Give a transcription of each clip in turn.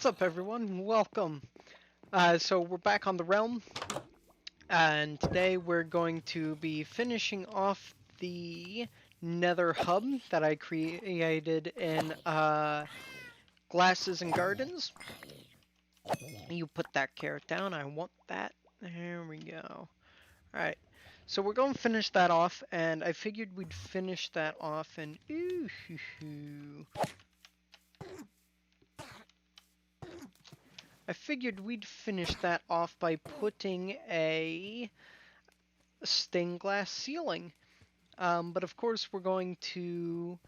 What's up, everyone? Welcome. So we're back on the realm, and today we're going to be finishing off the Nether hub that I created in Glasses and Gardens. You put that carrot down. I want that. There we go. Alright, so we're going to finish that off, and I figured we'd finish that off and I figured we'd finish that off by putting a stained glass ceiling. But of course, we're going to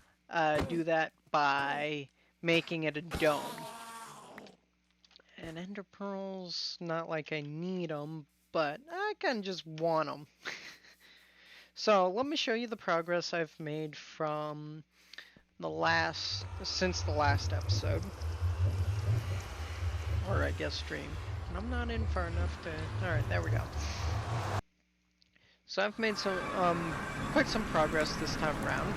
do that by making it a dome. And ender pearls, not like I need them, but I kind of just want them. So let me show you the progress I've made from since the last episode. Or I guess stream. And I'm not in far enough to, alright, there we go. So I've made quite some progress this time around.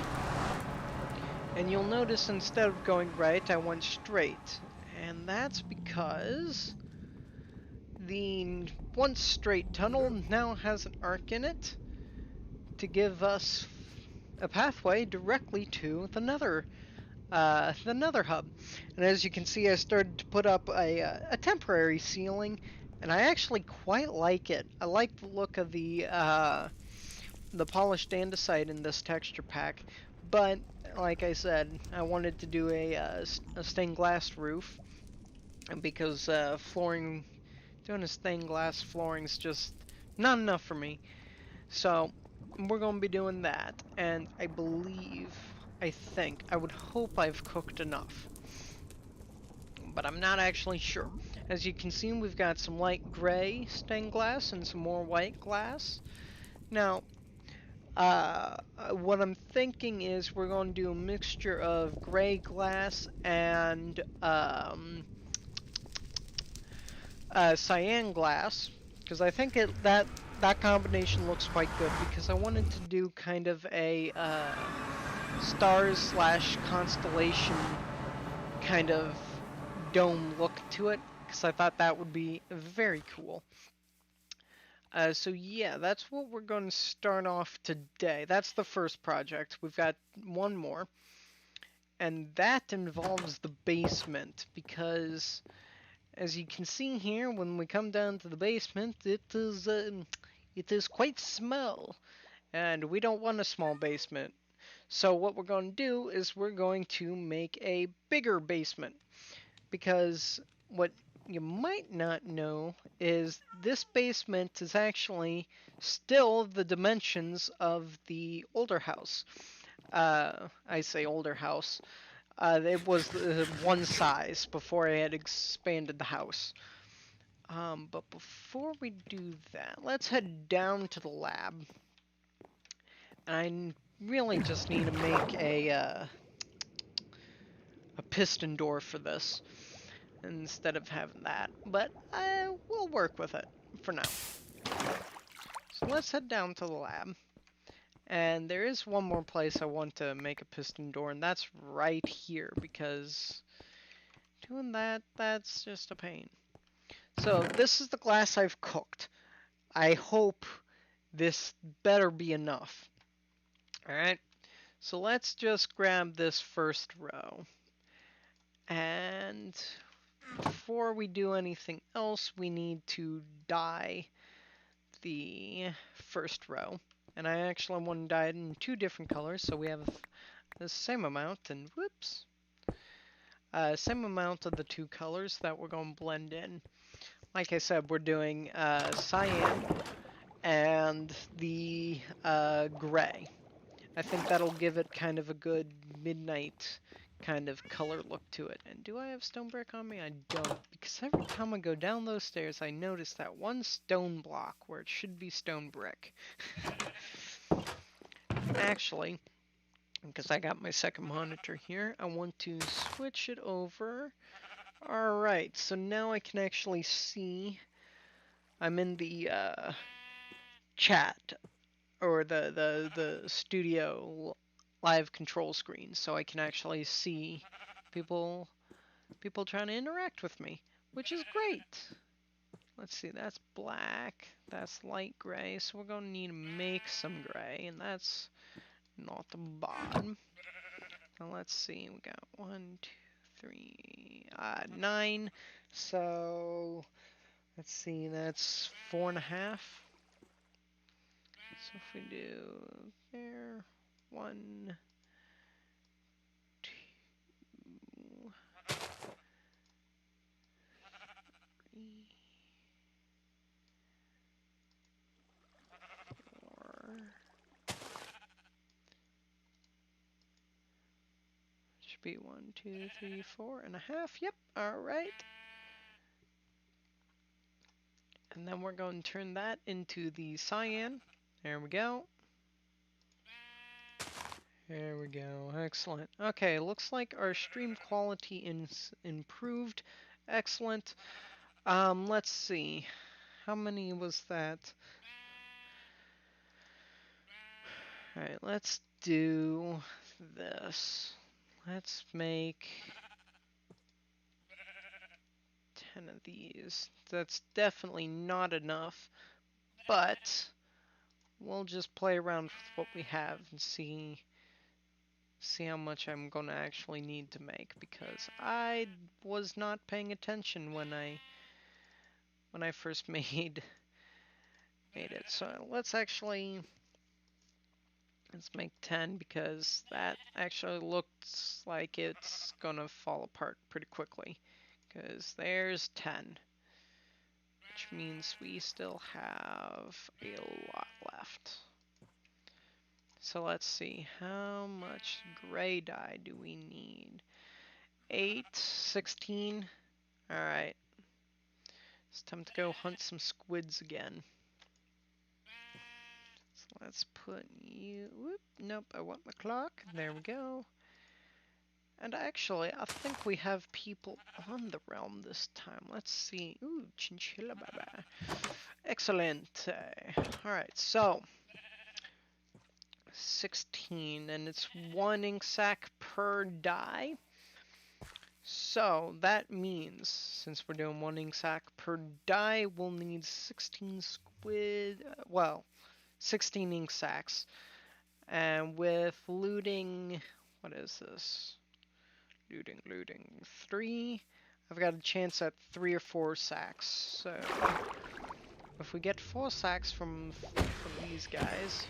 And you'll notice instead of going right, I went straight. And that's because the once straight tunnel now has an arc in it to give us a pathway directly to the Nether hub. And as you can see, I started to put up a temporary ceiling, and I actually quite like it. I like the look of the polished andesite in this texture pack, but like I said, I wanted to do a stained glass roof because doing a stained glass flooring is just not enough for me. So we're going to be doing that, and I think, I would hope I've cooked enough, but I'm not actually sure. As you can see, we've got some light gray stained glass and some more white glass. Now, what I'm thinking is we're going to do a mixture of gray glass and cyan glass, because I think that combination looks quite good, because I wanted to do kind of a stars slash constellation kind of dome look to it, because I thought that would be very cool. So yeah, that's what we're going to start off today. That's the first project. We've got one more, and that involves the basement, because as you can see here, when we come down to the basement, it is quite small, and we don't want a small basement. So what we're going to do is we're going to make a bigger basement, because what you might not know is this basement is actually still the dimensions of the older house. I say older house. It was one size before I had expanded the house. But before we do that, let's head down to the lab. I really just need to make a piston door for this instead of having that, but I will work with it for now. So let's head down to the lab. And there is one more place I want to make a piston door, and that's right here, because doing that's just a pain. So this is the glass I've cooked. I hope this better be enough. Alright, so let's just grab this first row. And before we do anything else, we need to dye the first row. And I actually want to dye it in two different colors, so we have the same amount, and whoops. Same amount of the two colors that we're going to blend in. Like I said, we're doing cyan and the gray. I think that'll give it kind of a good midnight kind of color look to it. And do I have stone brick on me? I don't, because every time I go down those stairs, I notice that one stone block where it should be stone brick. Actually, because I got my second monitor here, I want to switch it over. Alright, so now I can actually see I'm in the chat, or the studio live control screen, so I can actually see people people trying to interact with me, which is great. Let's see, that's black, that's light gray, so we're gonna need to make some gray, and that's not the bottom. Now let's see, we got 1, 2, 3, 9. So let's see, that's 4.5. So if we do there, 1, 2, 3, 4. Should be 1, 2, 3, 4.5. Yep, alright. And then we're going to turn that into the cyan. There we go. There we go. Excellent. Okay, looks like our stream quality is improved. Excellent. Let's see. How many was that? Alright, let's do this. Let's make 10 of these. That's definitely not enough, but we'll just play around with what we have and see how much I'm gonna actually need to make, because I was not paying attention when I first made it. So let's make 10, because that actually looks like it's gonna fall apart pretty quickly, because there's 10, which means we still have a lot left. So let's see, how much gray dye do we need? 8, 16. Alright. It's time to go hunt some squids again. So let's put you... Whoop, nope, I want my clock. There we go. And actually, I think we have people on the realm this time. Let's see. Ooh, chinchilla baba. Excellent. Alright, so... 16, and it's 1 ink sac per die. So that means, since we're doing 1 ink sac per die, we'll need 16 squid, well, 16 ink sacs. And with looting, what is this? Looting 3. I've got a chance at 3 or 4 sacks. So if we get 4 sacks from these guys,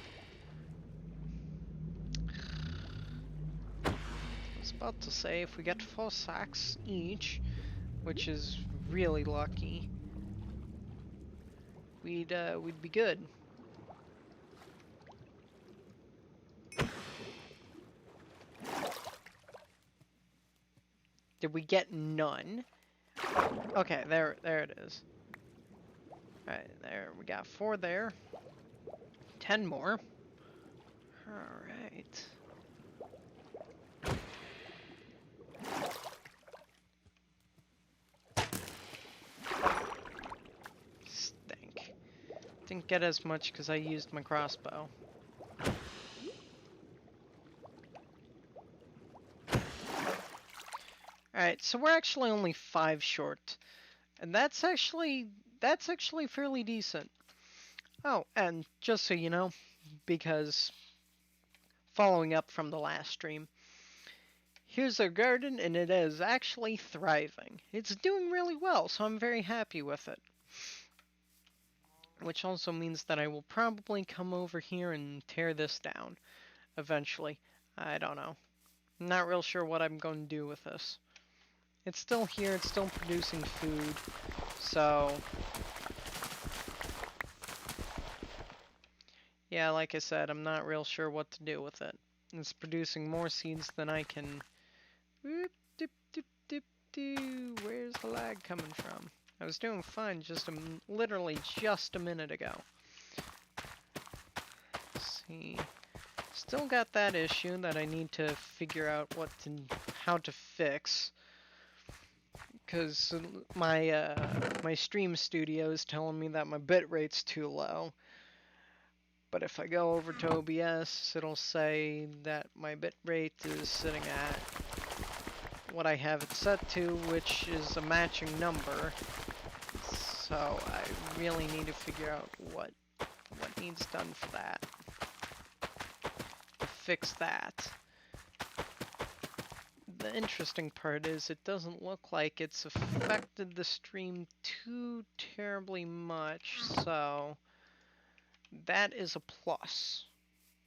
about to say, if we get 4 sacks each, which is really lucky, we'd be good. Did we get none? Okay, there it is. Alright, there, we got 4 there. 10 more. Alright. Stink. Didn't get as much because I used my crossbow. Alright, so we're actually only 5 short. And that's actually fairly decent. Oh, and just so you know, because following up from the last stream, here's our garden, and it is actually thriving. It's doing really well, so I'm very happy with it. Which also means that I will probably come over here and tear this down eventually. I don't know. I'm not real sure what I'm going to do with this. It's still here, it's still producing food, so... yeah, like I said, I'm not real sure what to do with it. It's producing more seeds than I can... Whoop, dip, dip, dip, dip. Where's the lag coming from? I was doing fine just literally just a minute ago. Let's see. Still got that issue that I need to figure out how to fix. Because my stream studio is telling me that my bitrate's too low. But if I go over to OBS, it'll say that my bitrate is sitting at what I have it set to, which is a matching number. So I really need to figure out what needs done for that. To fix that. The interesting part is it doesn't look like it's affected the stream too terribly much, so that is a plus.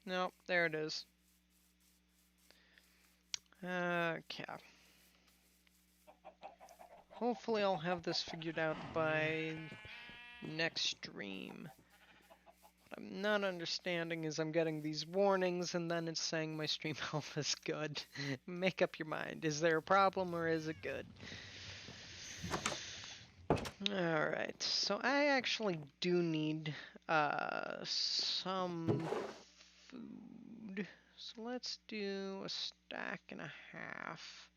Nope, there it is. Okay. Hopefully I'll have this figured out by next stream. What I'm not understanding is I'm getting these warnings and then it's saying my stream health is good. Make up your mind. Is there a problem or is it good? Alright, so I actually do need some food. So let's do a stack and a half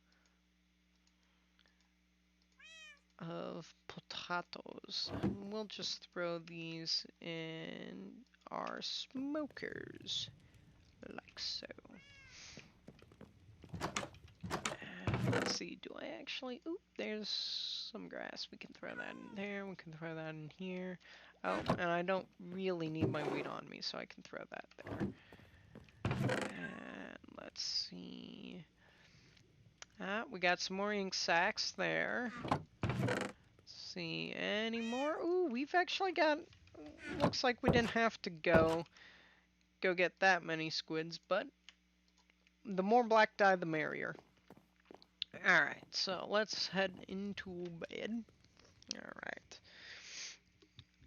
of potatoes. And we'll just throw these in our smokers, like so. And let's see, do I actually... Oop, there's some grass. We can throw that in there, we can throw that in here. Oh, and I don't really need my wheat on me, so I can throw that there. And let's see... we got some more ink sacks there. See any more? Ooh, we've actually got... Looks like we didn't have to go get that many squids, but the more black dye, the merrier. Alright, so let's head into bed. Alright.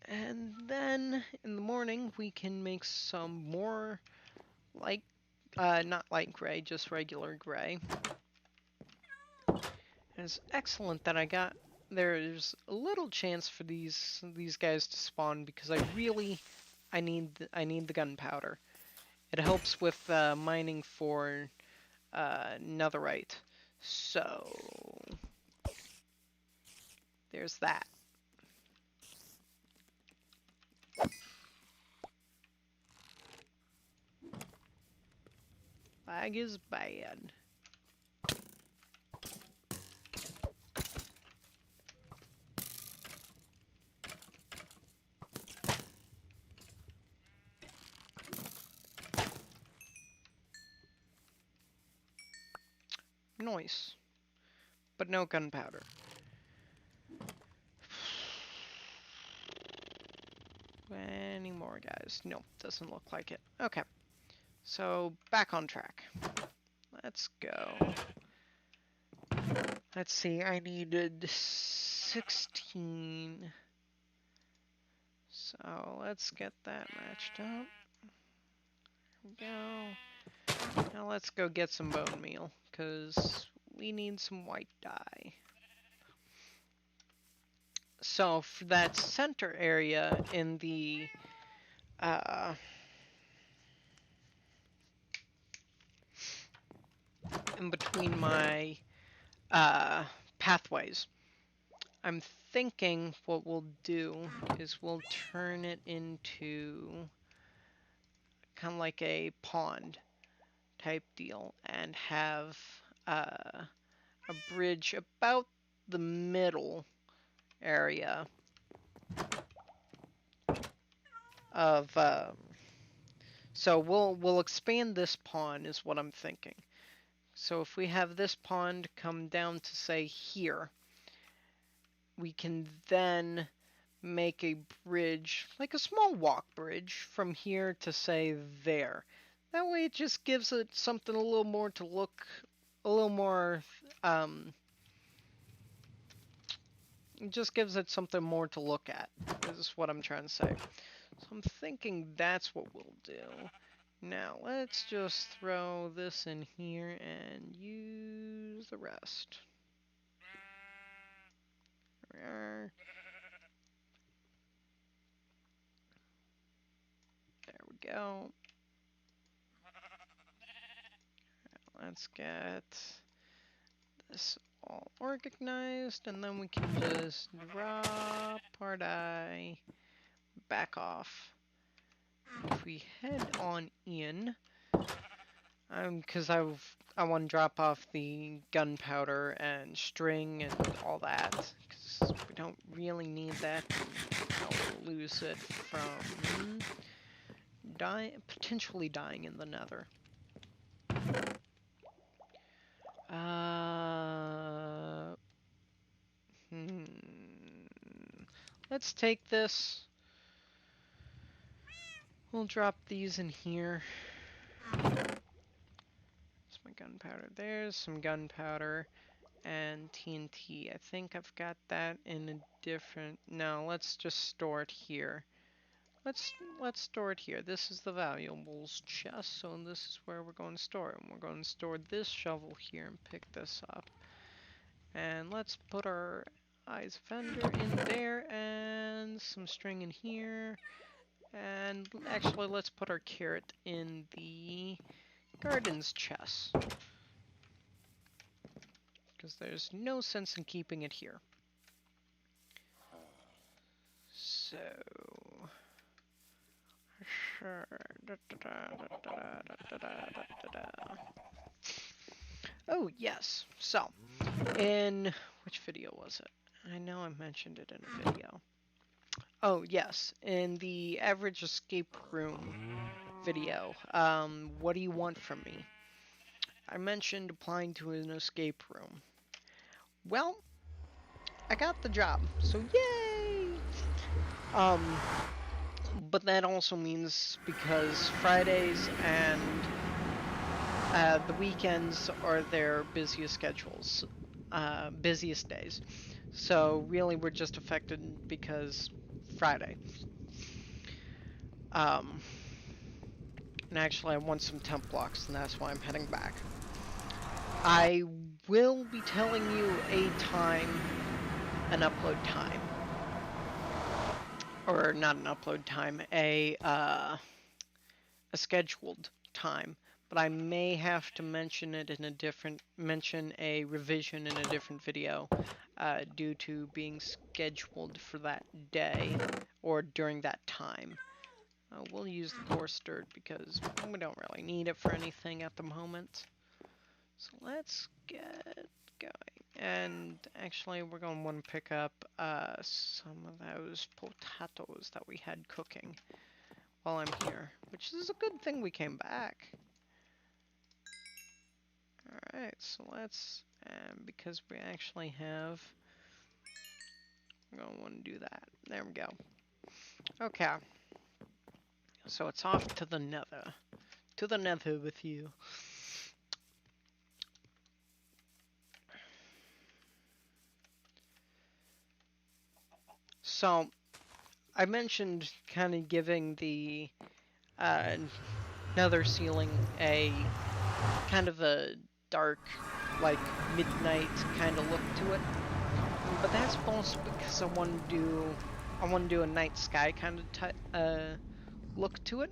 And then in the morning, we can make some more light... not light gray, just regular gray. And it's excellent that there's a little chance for these guys to spawn because I need the gunpowder. It helps with mining for netherite. So there's that. Lag is bad. Nice. But no gunpowder. Any more guys? Nope, doesn't look like it. Okay. So, back on track. Let's go. Let's see, I needed 16. So, let's get that matched up. There we go. Now let's go get some bone meal, because we need some white dye. So, for that center area in the... in between my pathways, I'm thinking what we'll do is we'll turn it into kind of like a pond type deal and have a bridge about the middle area of so we'll expand this pond is what I'm thinking. So if we have this pond come down to say here, we can then make a bridge, like a small walk bridge from here to say there. That way it just gives it something a little more to look, a little more, it just gives it something more to look at, is what I'm trying to say. So I'm thinking that's what we'll do. Now, let's just throw this in here and use the rest. There we go. Let's get this all organized, and then we can just drop our dye back off. If we head on in, Because I want to drop off the gunpowder and string and all that, because we don't really need that. I'll lose it from potentially dying in the Nether. Hmm. Let's take this. We'll drop these in here. There's my gunpowder. There's some gunpowder and TNT. I think I've got that in a different... No, let's just store it here. Let's store it here. This is the valuables chest, so this is where we're going to store it. And we're going to store this shovel here and pick this up. And let's put our eyes fender in there and some string in here. And actually, let's put our carrot in the gardens chest, because there's no sense in keeping it here. So, sure. Oh, yes. So, in which video was it? I know I mentioned it in a video. Oh, yes. In the average escape room video, what do you want from me? I mentioned applying to an escape room. Well, I got the job, so yay! But that also means because Fridays and the weekends are their busiest schedules, busiest days. So really, we're just affected because Friday. And actually, I want some temp blocks, and that's why I'm heading back. I will be telling you an upload time. Or not an upload time, a scheduled time. But I may have to mention it in mention a revision in a different video, due to being scheduled for that day, or during that time. We'll use the coarse dirt because we don't really need it for anything at the moment. So let's get going. And actually, we're going to want to pick up some of those potatoes that we had cooking while I'm here, which is a good thing we came back. Alright, so let's, because we actually have, we're going to want to do that. There we go. Okay. So it's off to the Nether. To the Nether with you. So, I mentioned kind of giving the Nether ceiling a kind of a dark, like midnight kind of look to it. But that's mostly because I want to do a night sky kind of look to it.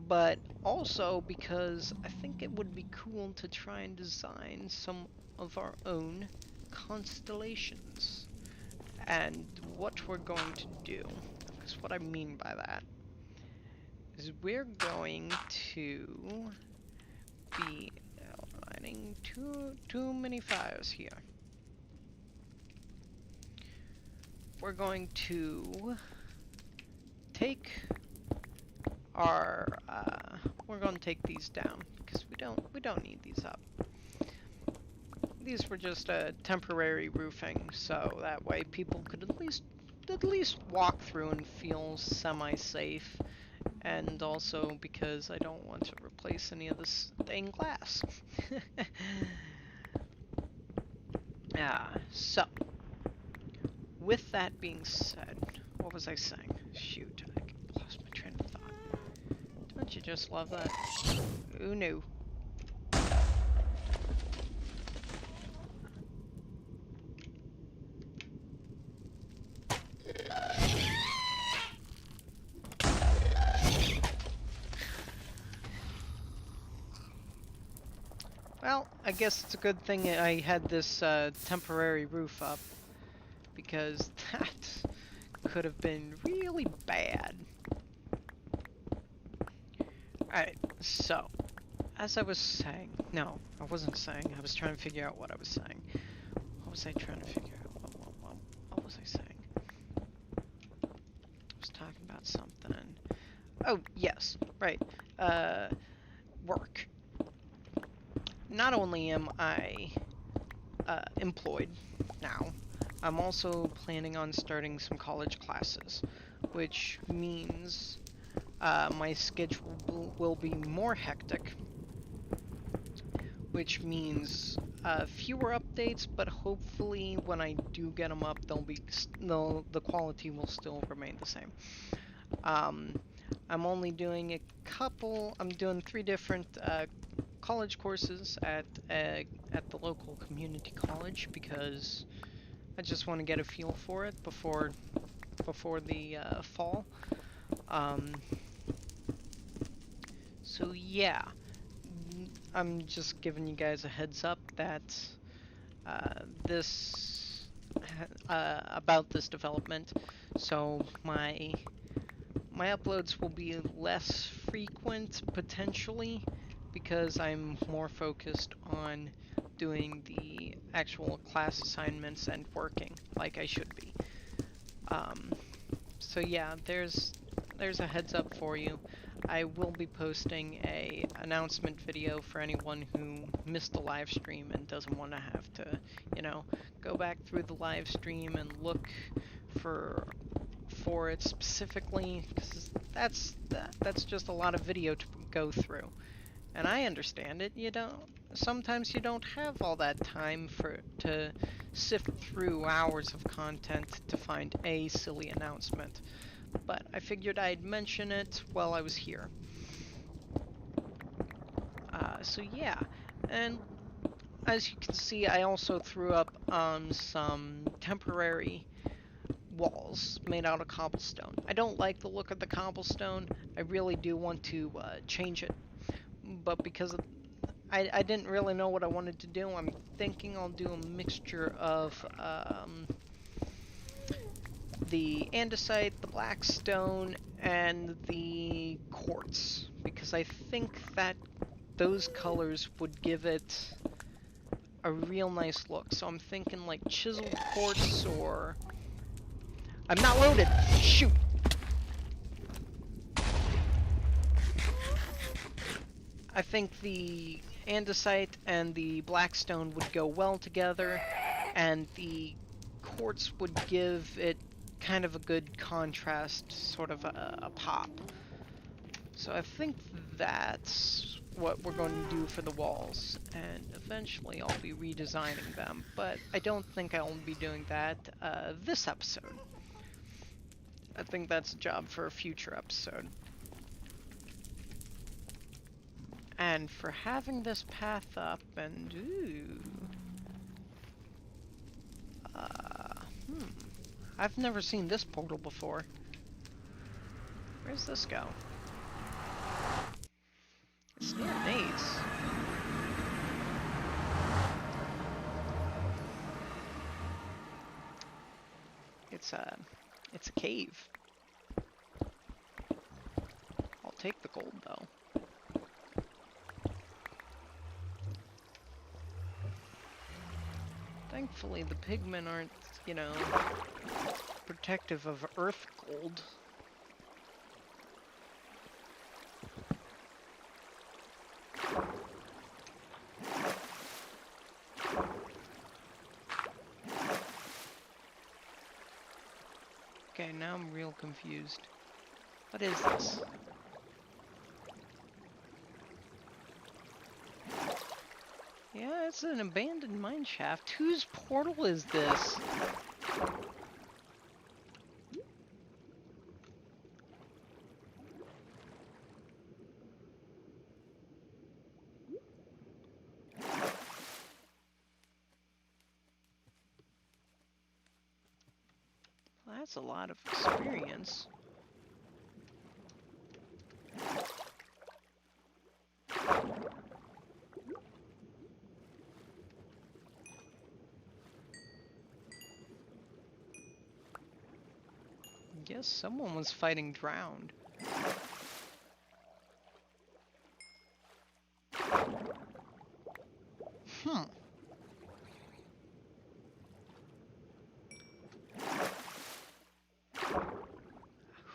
But also because I think it would be cool to try and design some of our own constellations. And what we're going to do, because what I mean by that, is we're going to be outlining too many files here. We're going to take our we're going to take these down because we don't need these up. These were just a temporary roofing, so that way people could at least walk through and feel semi-safe. And also because I don't want to replace any of this stained glass. So, with that being said, what was I saying? Shoot, I lost my train of thought. Don't you just love that? Ooh, no. Well, I guess it's a good thing I had this temporary roof up, because that could have been really bad. Alright, so as I was saying, no, I wasn't saying. I was trying to figure out what I was saying. What was I trying to figure out? What was I saying? I was talking about something. Oh, yes, right. Work. Not only am I employed now, I'm also planning on starting some college classes, which means my schedule will be more hectic, which means fewer updates, but hopefully when I do get them up, the quality will still remain the same. I'm only doing I'm doing 3 different college courses at the local community college because I just want to get a feel for it before the fall. Um, so yeah, I'm just giving you guys a heads up that this about this development. So my uploads will be less frequent potentially because I'm more focused on doing the actual class assignments and working like I should be. So yeah, there's a heads up for you. I will be posting a announcement video for anyone who missed the live stream and doesn't want to have to, go back through the live stream and look for it specifically, because that's just a lot of video to go through. And I understand it. Sometimes you don't have all that time to sift through hours of content to find a silly announcement. But I figured I'd mention it while I was here. So yeah, and as you can see, I also threw up some temporary walls made out of cobblestone. I don't like the look of the cobblestone. I really do want to change it, but because I didn't really know what I wanted to do, I'm thinking I'll do a mixture of the andesite, the black stone, and the quartz, because I think that those colors would give it a real nice look. So I'm thinking like chiseled quartz or... I'm not loaded! Shoot! I think the andesite and the blackstone would go well together, and the quartz would give it kind of a good contrast, sort of a pop. So I think that's what we're going to do for the walls, and eventually I'll be redesigning them, but I don't think I'll be doing that this episode. I think that's a job for a future episode. And for having this path up and I've never seen this portal before. Where's this go? It's near a maze. It's a cave. I'll take the gold though. Thankfully the pigmen aren't, protective of earth gold. Okay, now I'm real confused. What is this? Yeah, it's an abandoned mine shaft. Whose portal is this? Well, that's a lot of experience. Guess someone was fighting drowned.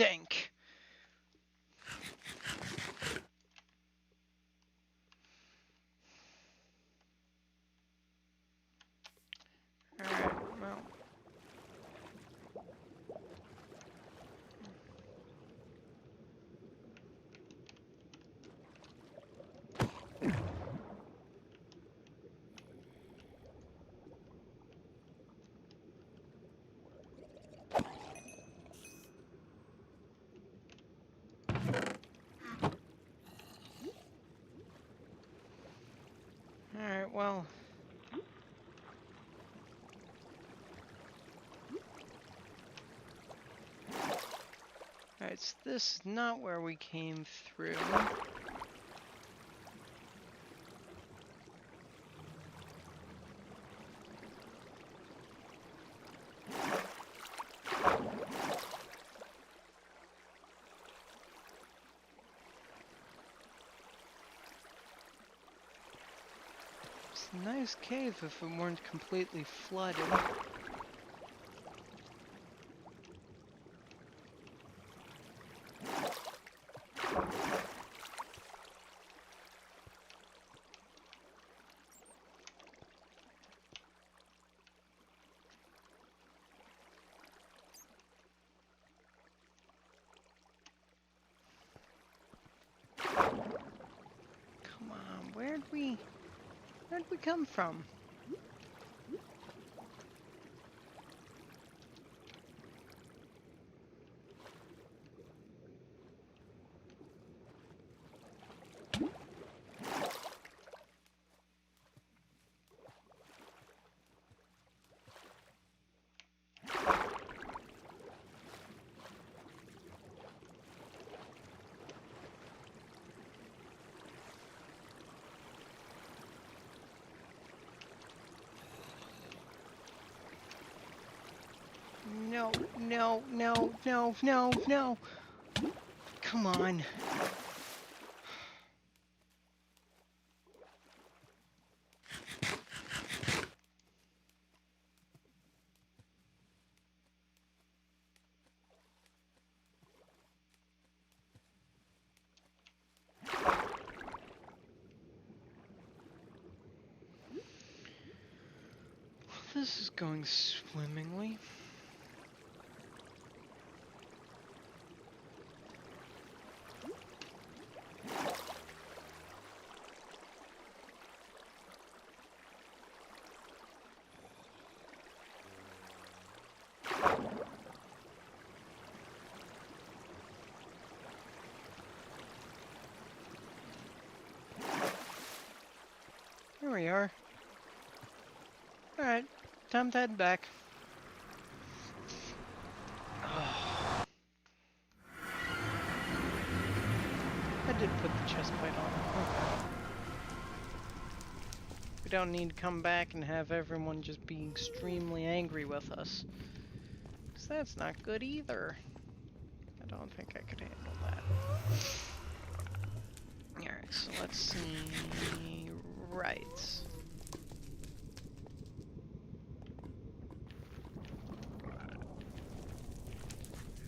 stink. Alright, well. Alright, well. Alright, so this is not where we came through. It's a nice cave if it weren't completely flooded. Come on, where'd we come from? No, no, no, no, no, no. Come on. This is going swimmingly. Here we are. Alright, time to head back. Oh. I did put the chest plate on. Okay. We don't need to come back and have everyone just be extremely angry with us. Because that's not good either. I don't think I could handle that. Alright, so let's see. Right.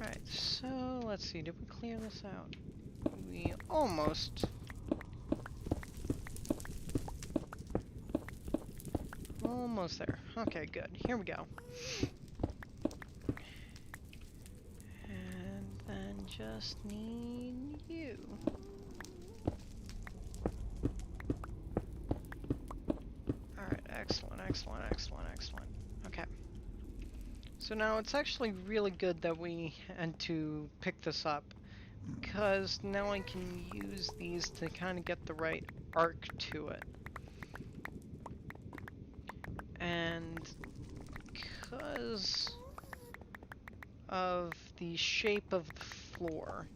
Alright, so let's see. Did we clear this out? We almost. Almost there. Okay, good. Here we go. And then just need you. Alright, excellent, excellent, excellent, excellent. Okay. So now it's actually really good that we had to pick this up, because now I can use these to kind of get the right arc to it. And because of the shape of the floor,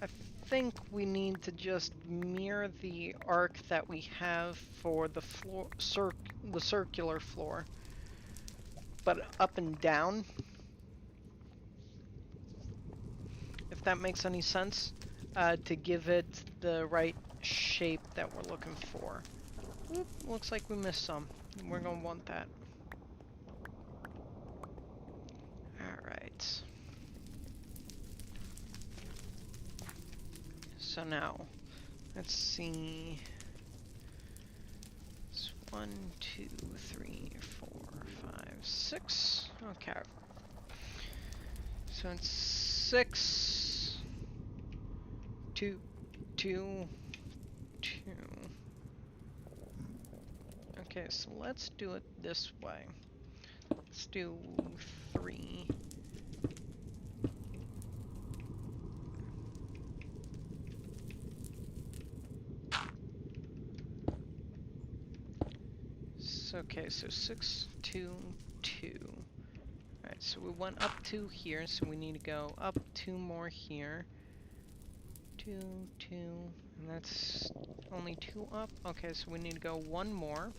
I think we need to just mirror the arc that we have for the floor, the circular floor, but up and down. If that makes any sense, to give it the right shape that we're looking for. Oop, looks like we missed some. We're gonna want that. Alright. So now, let's see. It's 1, 2, 3, 4, 5, 6. Okay. So it's 6, 2, 2, 2. Okay, so let's do it this way. Let's do 3. Okay, so 6, 2, 2. Alright, so we went up 2 here, so we need to go up 2 more here. 2, 2, and that's only 2 up. Okay, so we need to go 1 more.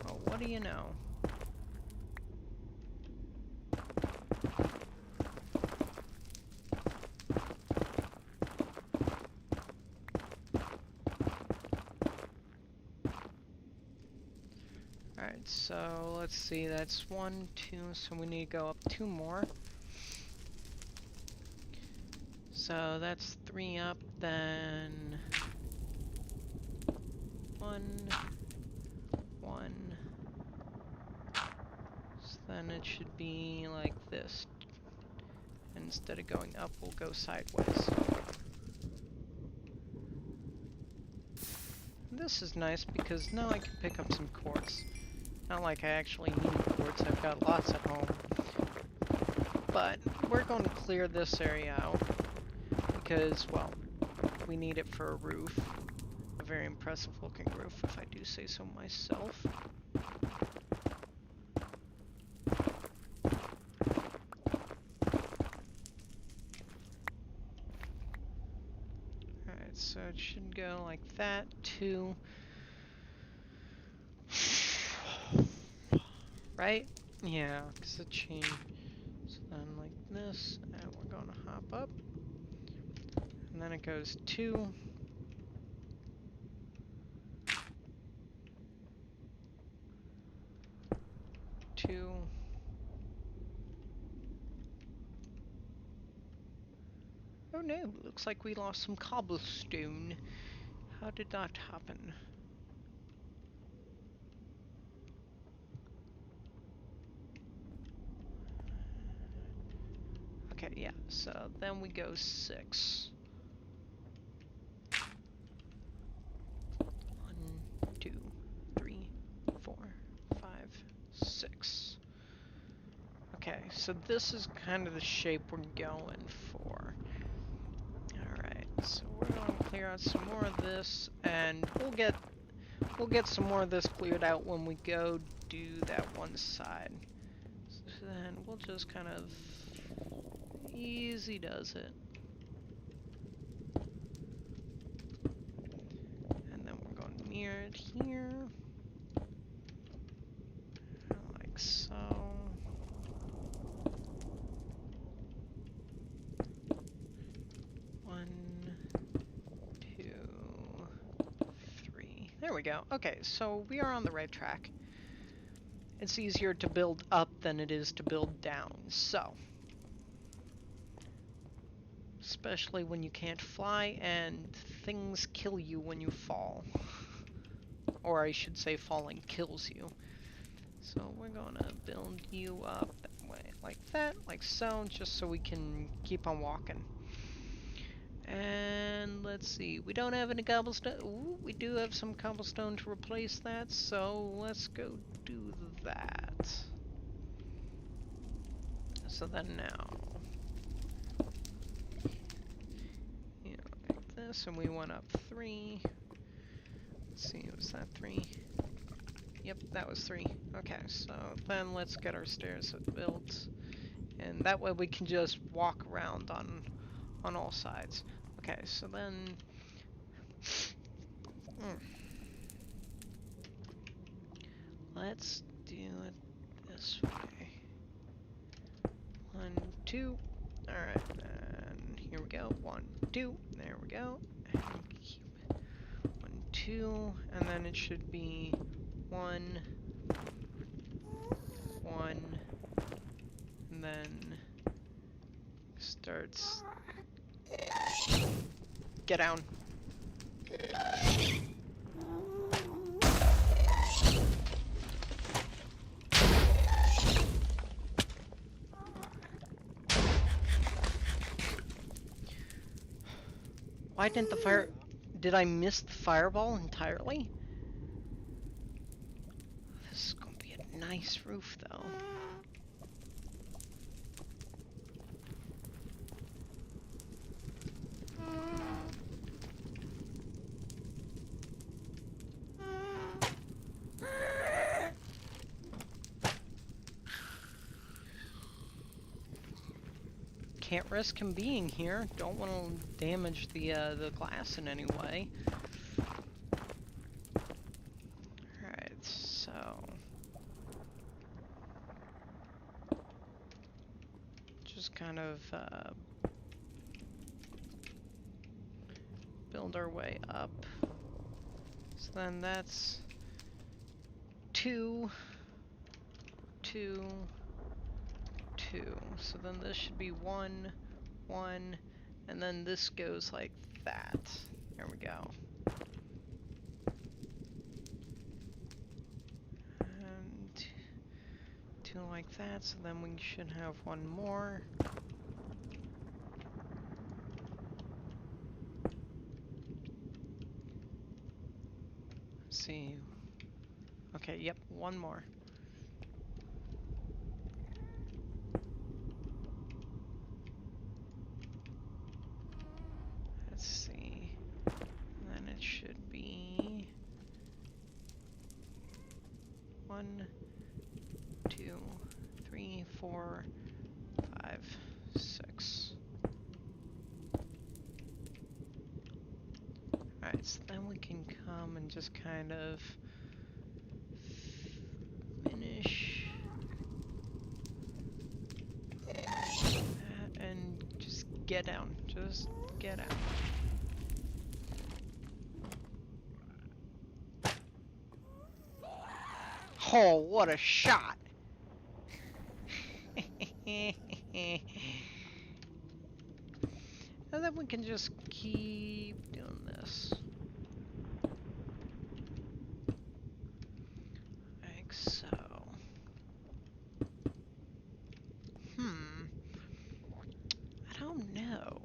Oh, what do you know? Alright, so let's see, that's 1, 2, so we need to go up 2 more. So that's 3 up, then 1, 1. So then it should be like this. And instead of going up, we'll go sideways. This is nice because now I can pick up some quartz. Not like I actually need quartz, I've got lots at home. But we're going to clear this area out because, well, we need it for a roof. A very impressive looking roof, if I do say so myself. Alright, so it should go like that, too. Right? Yeah, because it changed. So then like this, and we're going to hop up. And then it goes 2. 2. Oh no, looks like we lost some cobblestone. How did that happen? Okay, yeah, so then we go 6. 1, 2, 3, 4, 5, 6. Okay, so this is kind of the shape we're going for. Alright, so we're going to clear out some more of this, and we'll get some more of this cleared out when we go do that one side. So then we'll just kind of easy does it. And then we're going to mirror it here. Like so. One, 2, 3. There we go. Okay, so we are on the right track. It's easier to build up than it is to build down, so. Especially when you can't fly and things kill you when you fall. Or I should say falling kills you. So we're gonna build you up that way, like that, like so, just so we can keep on walking. And let's see, we don't have any cobblestone. Ooh, we do have some cobblestone to replace that, so let's go do that. So then now, you know, like this, and we went up 3. Let's see, was that 3? Yep, that was 3. Okay, so then let's get our stairs built, and that way we can just walk around on all sides. Okay, so then let's do it this way. 1, 2. Alright, and here we go. 1, 2. There we go. And keep 1, 2. And then it should be 1, 1, and then starts. Get down. Why didn't the fire... Did I miss the fireball entirely? This is gonna be a nice roof, though. Can't risk him being here. Don't want to damage the glass in any way. Alright, so... just kind of build our way up. So then that's 2, 2, 2. So then this should be 1, 1, and then this goes like that. There we go. And 2 like that, so then we should have 1 more. Let's see. Okay, yep, 1 more. Let's see. And then it should be 1, 2, 3, 4, 5, 6. Alright, so then we can come and just kind of finish that and just get down. Just get down. Oh, what a shot! And then we can just keep doing this. Like so. I don't know.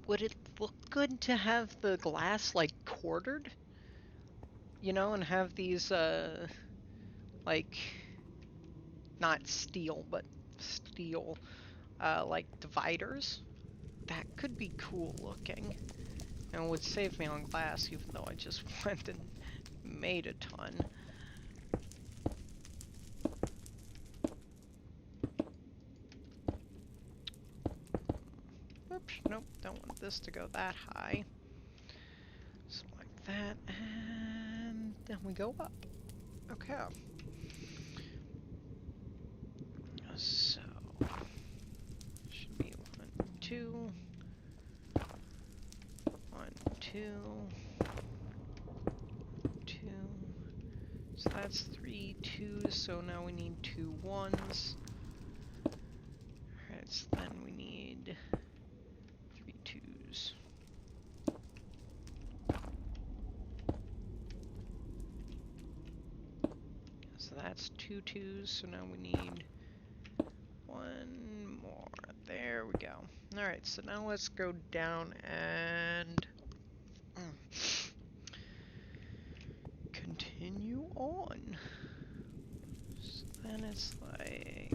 Would it look good to have the glass, like, quartered? You know, and have these, like, not steel, but steel, like, dividers? That could be cool looking. And would save me on glass, even though I just went and made a ton. Oops, nope, don't want this to go that high. So like that, and then we go up. Okay. So, should be 1, 2, 1, 2, 2. So that's 3 2s, so now we need 2 1s. Alright, so then we need 3 2s. So that's 2 2s, so now we need 1 more. There we go. Alright, so now let's go down and continue on. So then it's like...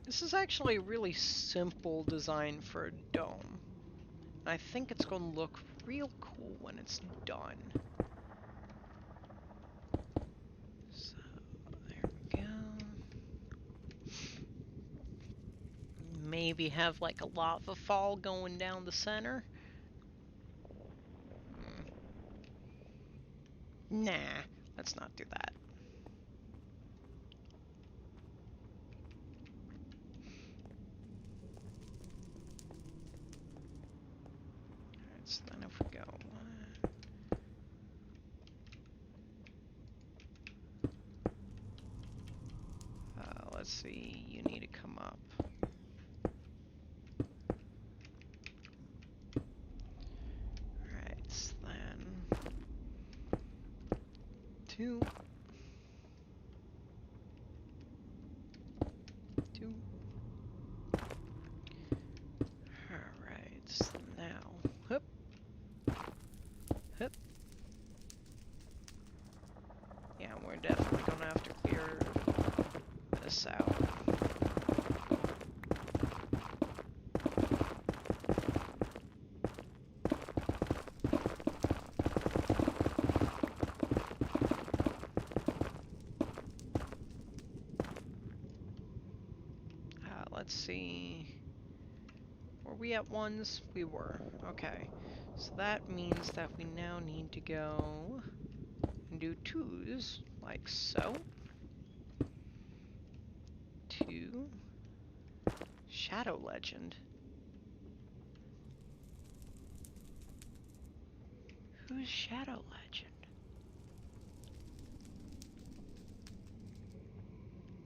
This is actually a really simple design for a dome. I think it's going to look real cool when it's done. So, there we go. Maybe have like a lava fall going down the center. Nah, let's not do that. go. Let's see, you need to come up. Alright, so then... 2. 2. Alright, so now... Hup. Hup. Yeah, we're definitely gonna have to clear this out. Let's see. Were we at 1s? We were. Okay. So that means that we now need to go and do 2s, like so. 2. Shadow Legend. Who's Shadow Legend?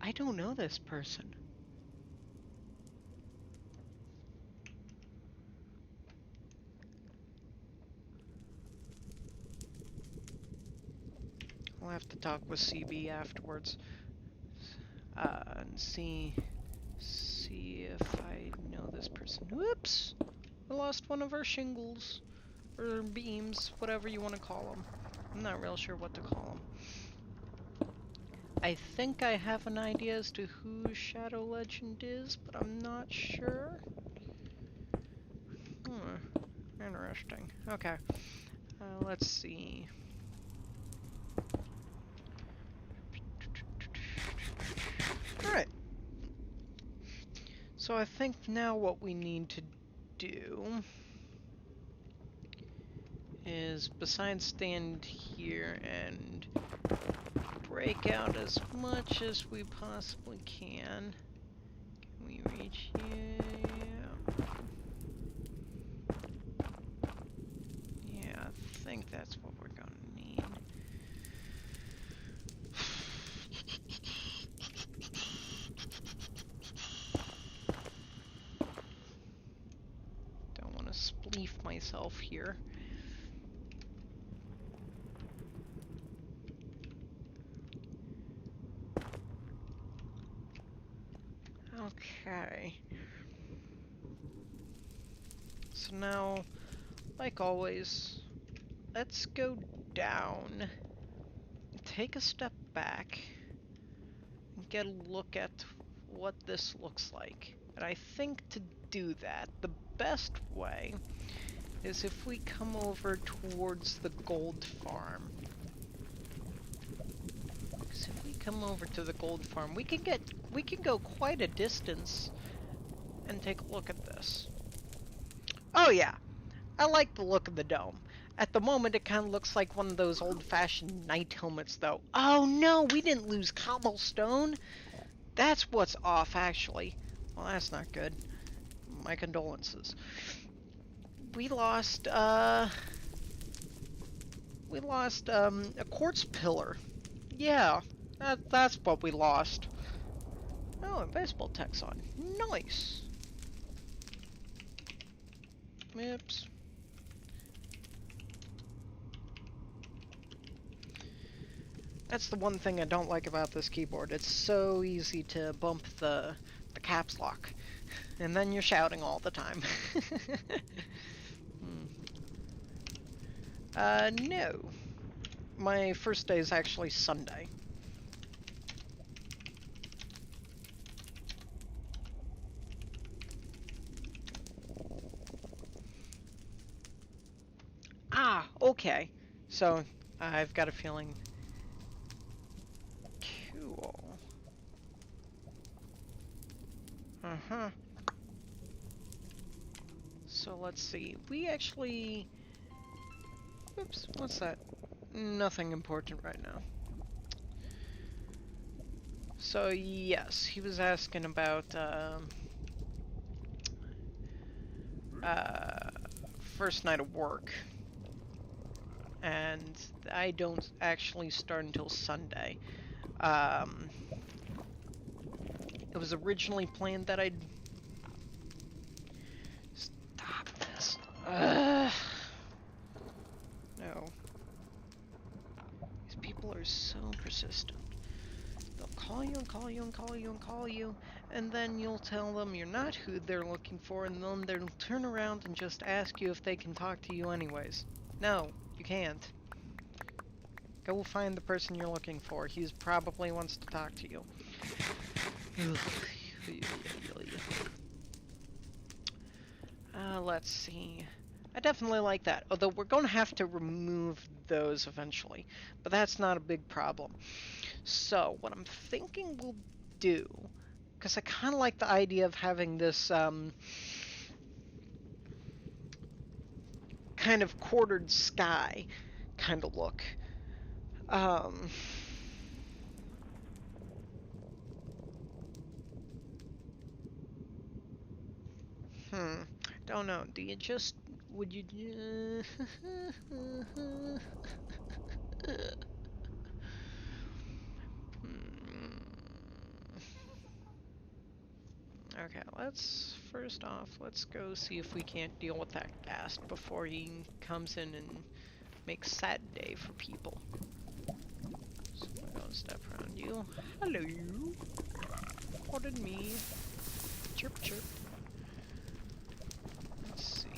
I don't know this person. I'll have to talk with CB afterwards. And see if I know this person. Whoops! I lost one of our shingles. Or beams, whatever you want to call them. I'm not real sure what to call them. I think I have an idea as to who Shadow Legend is, but I'm not sure. Interesting. Okay. Let's see. Alright. So I think now what we need to do is, besides stand here and break out as much as we possibly can. Can we reach here? Yeah, I think that's what we're gonna need. Don't want to spleef myself here. Okay. So now, like always, let's go down, take a step back, and get a look at what this looks like. And I think to do that, the best way is if we come over towards the gold farm. Because if we come over to the gold farm, we can go quite a distance and take a look at this. Oh yeah, I like the look of the dome. At the moment, it kind of looks like one of those old-fashioned knight helmets, though. Oh no, we didn't lose cobblestone. That's what's off, actually. Well, that's not good. My condolences. We lost a quartz pillar. Yeah, that's what we lost. Oh, and baseball tech's on. Nice. Oops. That's the one thing I don't like about this keyboard. It's so easy to bump the caps lock. And then you're shouting all the time. No. My first day is actually Sunday. Ah, okay. So, I've got a feeling... Cool. Uh-huh. So, let's see. We actually... Oops, what's that? Nothing important right now. So, yes, he was asking about, first night of work. and I don't actually start until Sunday. It was originally planned that I'd... Stop this. No. These people are so persistent. They'll call you and call you and call you and call you, and then you'll tell them you're not who they're looking for, and then they'll turn around and just ask you if they can talk to you anyways. No, you can't. Go find the person you're looking for. He probably wants to talk to you. Let's see. I definitely like that, although we're going to have to remove those eventually, but that's not a big problem. So, what I'm thinking we'll do, because I kind of like the idea of having this kind of quartered sky kind of look. Don't know. Do you just... Would you... Okay, first off, let's go see if we can't deal with that ghast before he comes in and makes sad day for people. So we're gonna step around you. Hello. Pardon me. Chirp chirp. Let's see.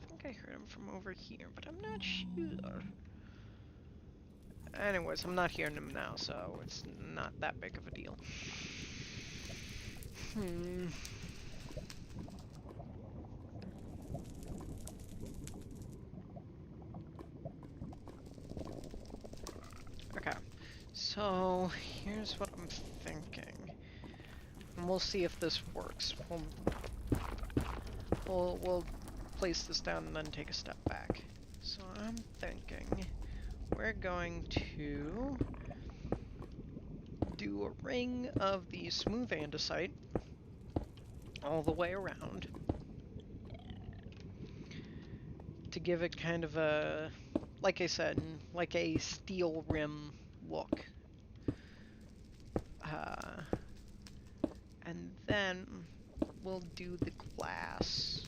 I think I heard him from over here, but I'm not sure. Anyways, I'm not hearing him now, so it's not that big of a deal. Okay, so here's what I'm thinking. And we'll see if this works. We'll place this down and then take a step back. So I'm thinking we're going to do a ring of the smooth andesite all the way around to give it kind of a, like I said, like a steel rim look. And then we'll do the glass.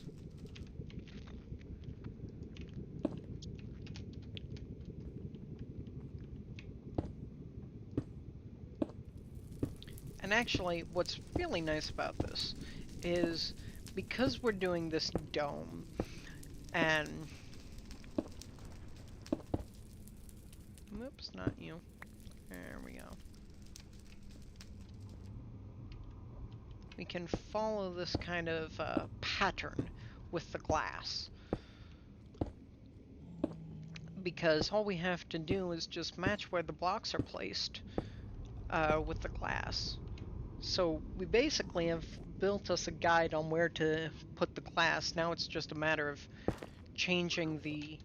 And actually, what's really nice about this is because we're doing this dome, and... Oops, not you. There we go. We can follow this kind of pattern with the glass. Because all we have to do is just match where the blocks are placed with the glass. So we basically have built us a guide on where to put the glass. Now it's just a matter of changing the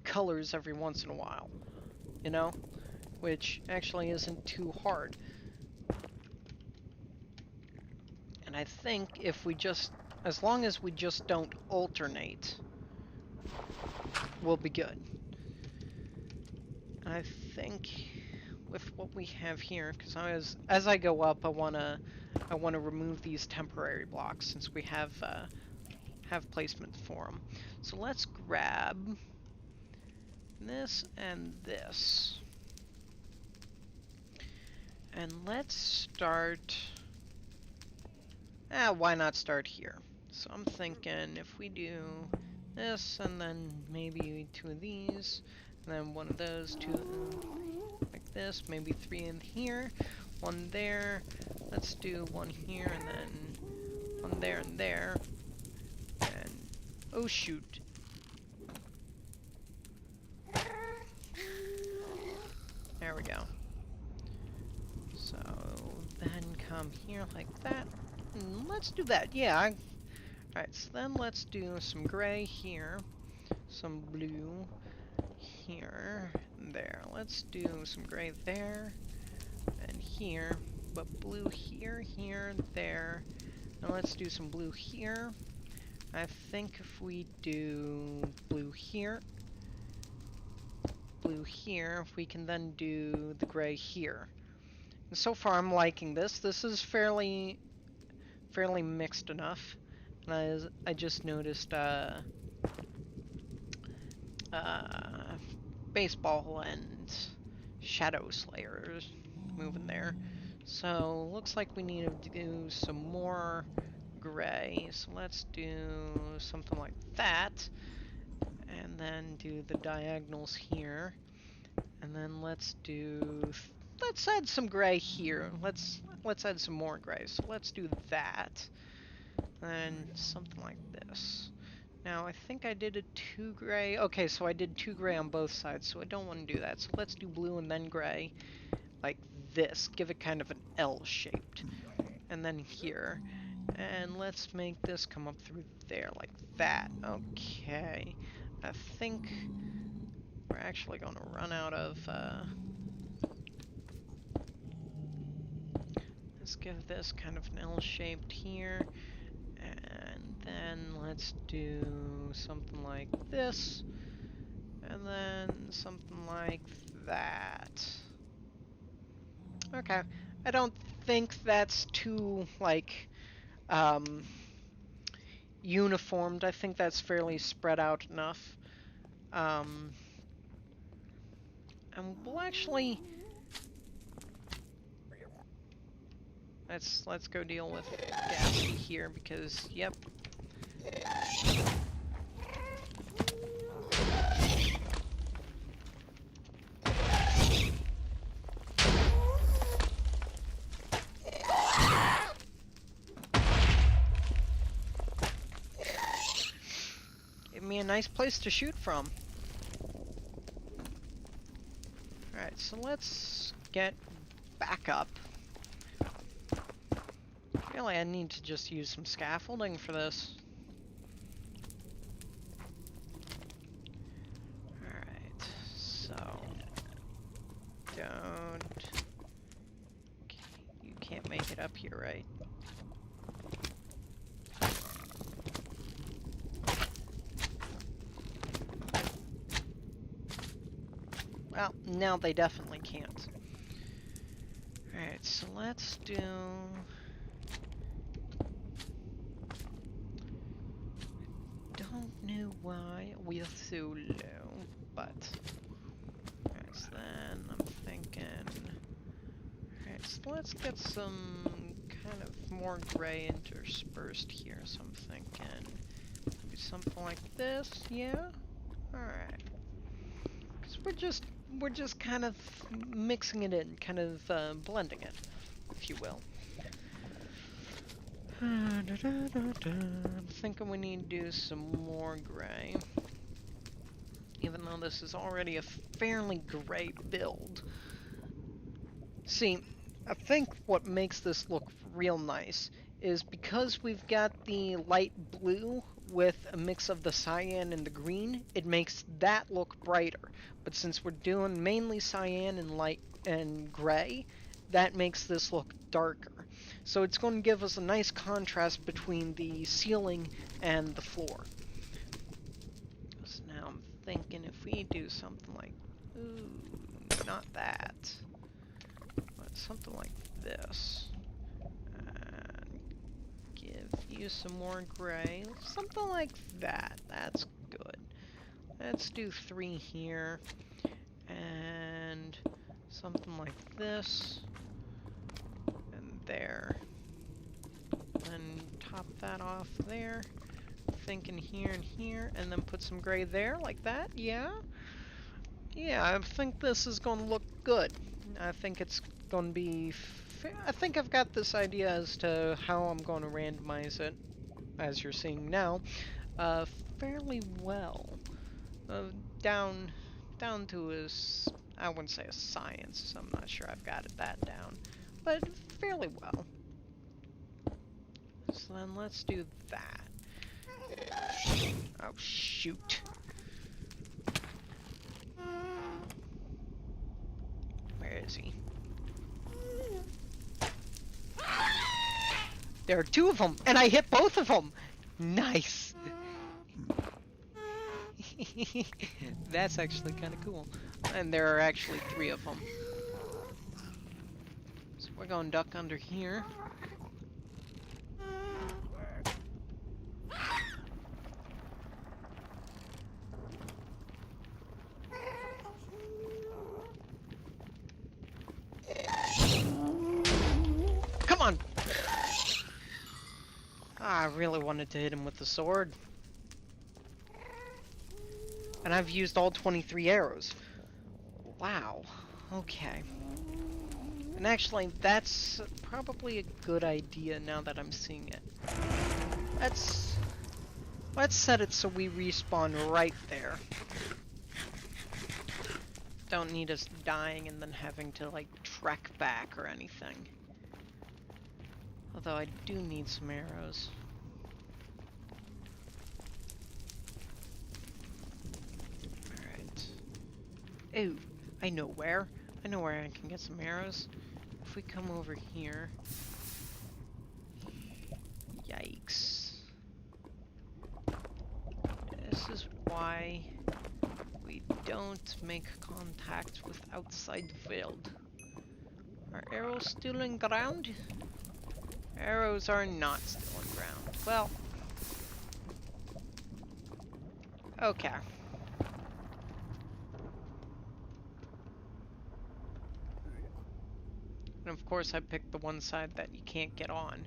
colors every once in a while, you know? Which actually isn't too hard. And I think if we just, as long as we just don't alternate, we'll be good. And I think with what we have here, because as I go up, I wanna remove these temporary blocks since we have placement for them. So let's grab this and this, and let's start. Why not start here? So I'm thinking if we do this and then maybe two of these, and then one of those, two like this, maybe three in here, one there. Let's do one here and then one there and there. And oh shoot. There we go. So then come here like that. And let's do that. Yeah. Alright, so then let's do some gray here, some blue here, and there. Let's do some gray there, and here, but blue here, here, there. And let's do some blue here, I think if we do blue here, if we can then do the gray here. And so far I'm liking this. This is fairly mixed enough. And I just noticed baseball and shadow slayers moving there. So looks like we need to do some more gray. So let's do something like that. And then do the diagonals here. And then let's add some gray here. Let's add some more gray. So let's do that. And something like this. Now I think I did a 2 gray. Okay, so I did 2 gray on both sides, so I don't want to do that. So let's do blue and then gray. Like this. Give it kind of an L shaped. And then here. And let's make this come up through there like that. Okay. I think we're actually going to run out of... let's give this kind of an L-shaped here. And then let's do something like this. And then something like that. Okay. I don't think that's too, like, uniformed. I think that's fairly spread out enough. And we'll actually... Let's go deal with Gassy here because, yep. Give me a nice place to shoot from. Alright, so let's get back up. Really, I need to just use some scaffolding for this. Alright, so... You can't make it up here, right? Well, now they definitely can't. Alright, so let's do... Don't know why we're so low, but... Alright, so then I'm thinking... Alright, so let's get some kind of more gray interspersed here, so I'm thinking... Maybe something like this, yeah? Alright. Because we're just kind of mixing it in, kind of blending it, if you will. I'm thinking we need to do some more gray. Even though this is already a fairly gray build. See, I think what makes this look real nice is because we've got the light blue with a mix of the cyan and the green, it makes that look brighter. But since we're doing mainly cyan and light and gray, that makes this look darker. So it's going to give us a nice contrast between the ceiling and the floor. So now I'm thinking if we do something like, ooh, not that, but something like this. And give you some more gray, something like that. That's good. Let's do 3 here, and something like this. There, and top that off there, thinking here and here, and then put some gray there like that. Yeah, I think this is going to look good. I think it's going to be I think I've got this idea as to how I'm going to randomize it, as you're seeing now, fairly well. Down to I wouldn't say a science, so I'm not sure I've got that down, but fairly well. So then let's do that. Oh, shoot. Where is he? There are 2 of them, and I hit both of them! Nice! That's actually kind of cool. And there are actually 3 of them. So we're going duck under here. Come on! Ah, I really wanted to hit him with the sword. And I've used all 23 arrows. Wow. Okay. And actually, that's probably a good idea now that I'm seeing it. Let's set it so we respawn right there. Don't need us dying and then having to, like, trek back or anything. Although I do need some arrows. Alright. Ooh, I know where. I know where I can get some arrows. If we come over here... Yikes. This is why we don't make contact with outside world. Are arrows still in ground? Arrows are not still in ground. Well... Okay. And of course I picked the one side that you can't get on.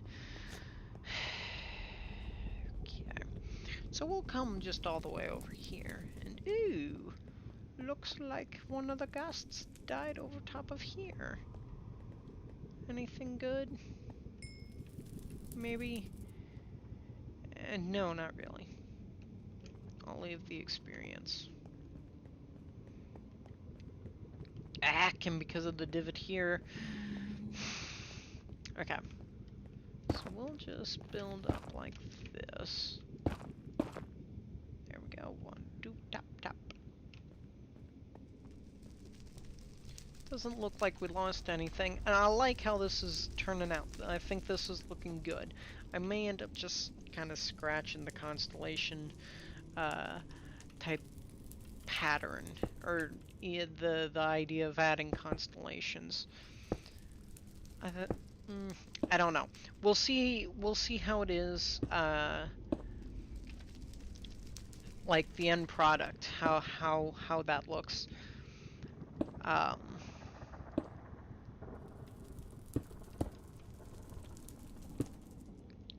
Okay. So we'll come just all the way over here. And ooh! Looks like one of the ghasts died over top of here. Anything good? Maybe? No, not really. I'll leave the experience. And because of the divot here. Okay. So we'll just build up like this. There we go. 1, 2, tap, tap. Doesn't look like we lost anything, and I like how this is turning out. I think this is looking good. I may end up just kind of scratching the constellation type pattern, or the idea of adding constellations. I don't know. We'll see how it is. Like the end product, how that looks.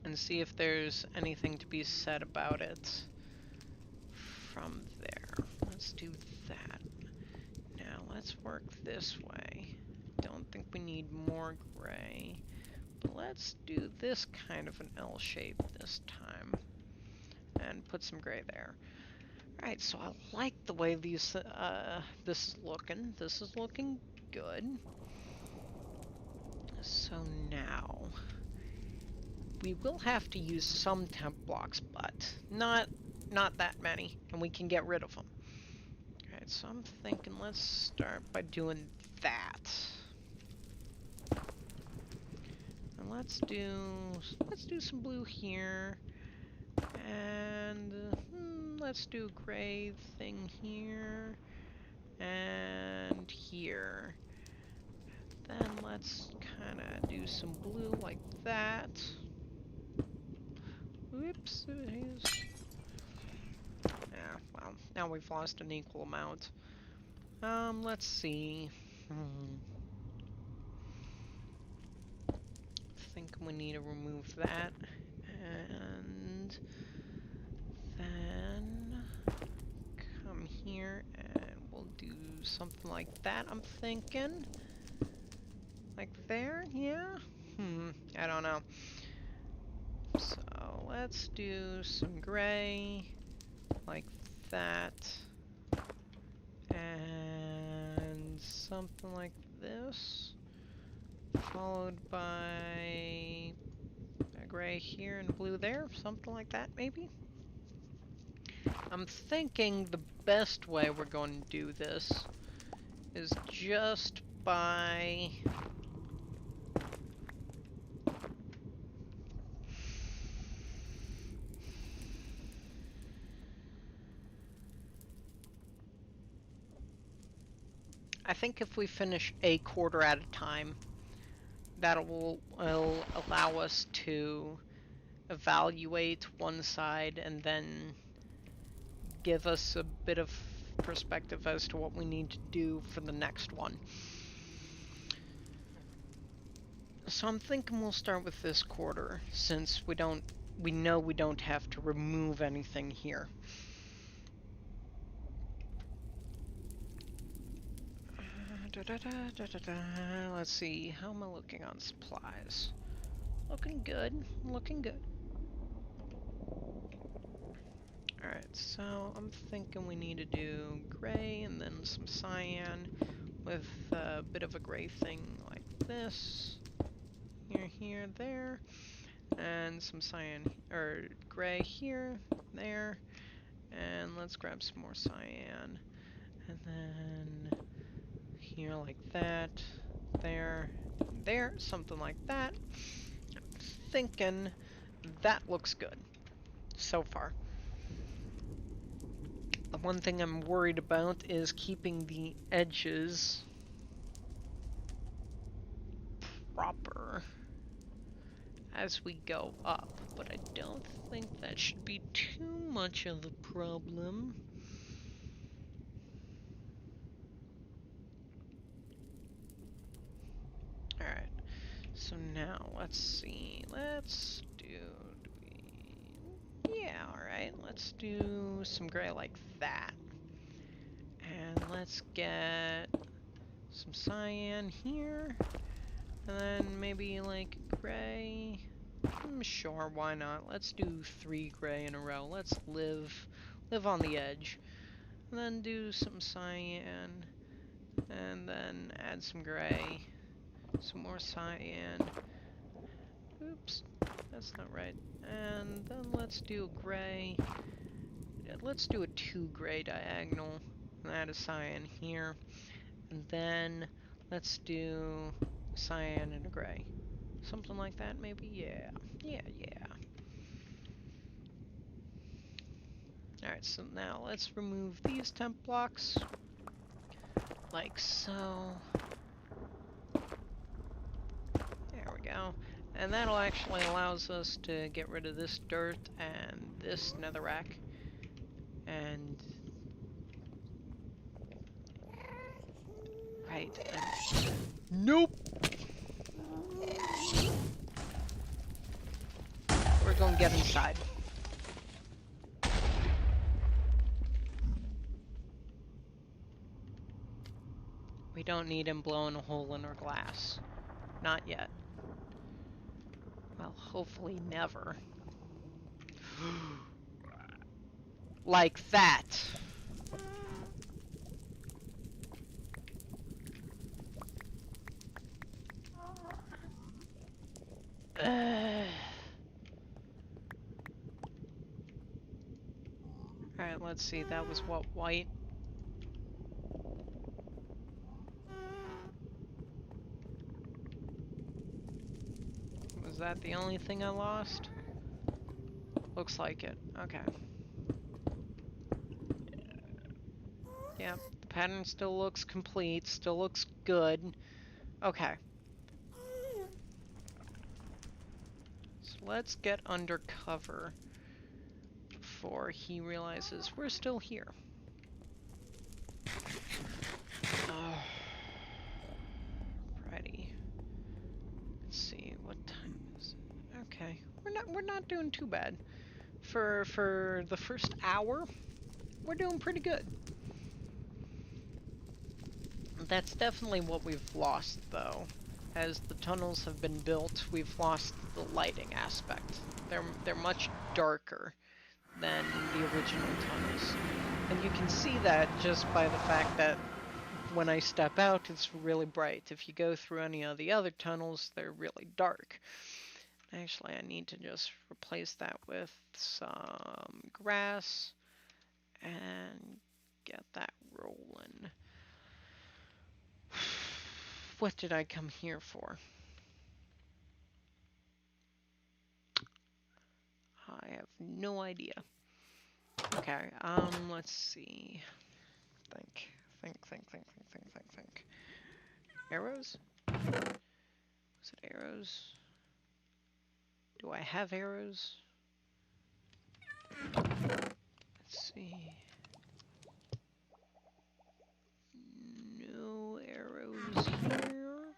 And see if there's anything to be said about it from there. Let's do that. Now let's work this way. Don't think we need more gray, but let's do this kind of an L shape this time and put some gray there. Alright, so I like the way these this is looking. This is looking good. So now we will have to use some temp blocks, but not that many, and we can get rid of them. Alright, so I'm thinking let's start by doing that. And let's do some blue here. And let's do a gray thing here and here. Then let's kind of do some blue like that. Whoops. Yeah, well, now we've lost an equal amount. Let's see. I think we need to remove that. And then come here and we'll do something like that, I'm thinking. Like there, yeah? I don't know. So let's do some gray, like that, and something like this, followed by a gray here and blue there, something like that maybe? I'm thinking the best way we're going to do this is just by think if we finish a quarter at a time, that will allow us to evaluate one side and then give us a bit of perspective as to what we need to do for the next one. So I'm thinking we'll start with this quarter, since we know we don't have to remove anything here. Let's see, how am I looking on supplies? Looking good, looking good. Alright, so I'm thinking we need to do gray and then some cyan with a bit of a gray thing like this. Here, there. And some cyan, or gray here, there. And let's grab some more cyan. And then here like that, there, there, something like that. I'm thinking that looks good so far. The one thing I'm worried about is keeping the edges proper as we go up, but I don't think that should be too much of a problem. Alright, so now let's see, let's do yeah, alright, let's do some gray like that. And let's get some cyan here, and then maybe like gray. Sure, why not? Let's do 3 gray in a row. Let's live on the edge. And then do some cyan, and then add some gray, some more cyan. Oops, that's not right. And then let's do gray. Let's do a 2 gray diagonal, and add a cyan here. And then let's do cyan and a gray. Something like that, maybe? Yeah. Alright, so now let's remove these temp blocks. Like so. There we go. And that'll actually allows us to get rid of this dirt and this netherrack. And right. Nope. We're gonna get inside. We don't need him blowing a hole in our glass. Not yet. Well, hopefully never. Like that. Alright, let's see. That was what, white? Was that the only thing I lost? Looks like it. Okay. Yeah, the pattern still looks complete, still looks good. Okay. So let's get under cover before he realizes we're still here. Oh. Righty. Let's see, what time is it? Okay. We're not doing too bad. For the first hour, we're doing pretty good. That's definitely what we've lost, though. As the tunnels have been built, we've lost the lighting aspect. They're much darker than the original tunnels. And you can see that just by the fact that when I step out, it's really bright. If you go through any of the other tunnels, they're really dark. Actually, I need to just replace that with some grass and get that rolling. What did I come here for? I have no idea. Okay, let's see. Think. Arrows? Is it arrows? Do I have arrows? Let's see. No arrows here.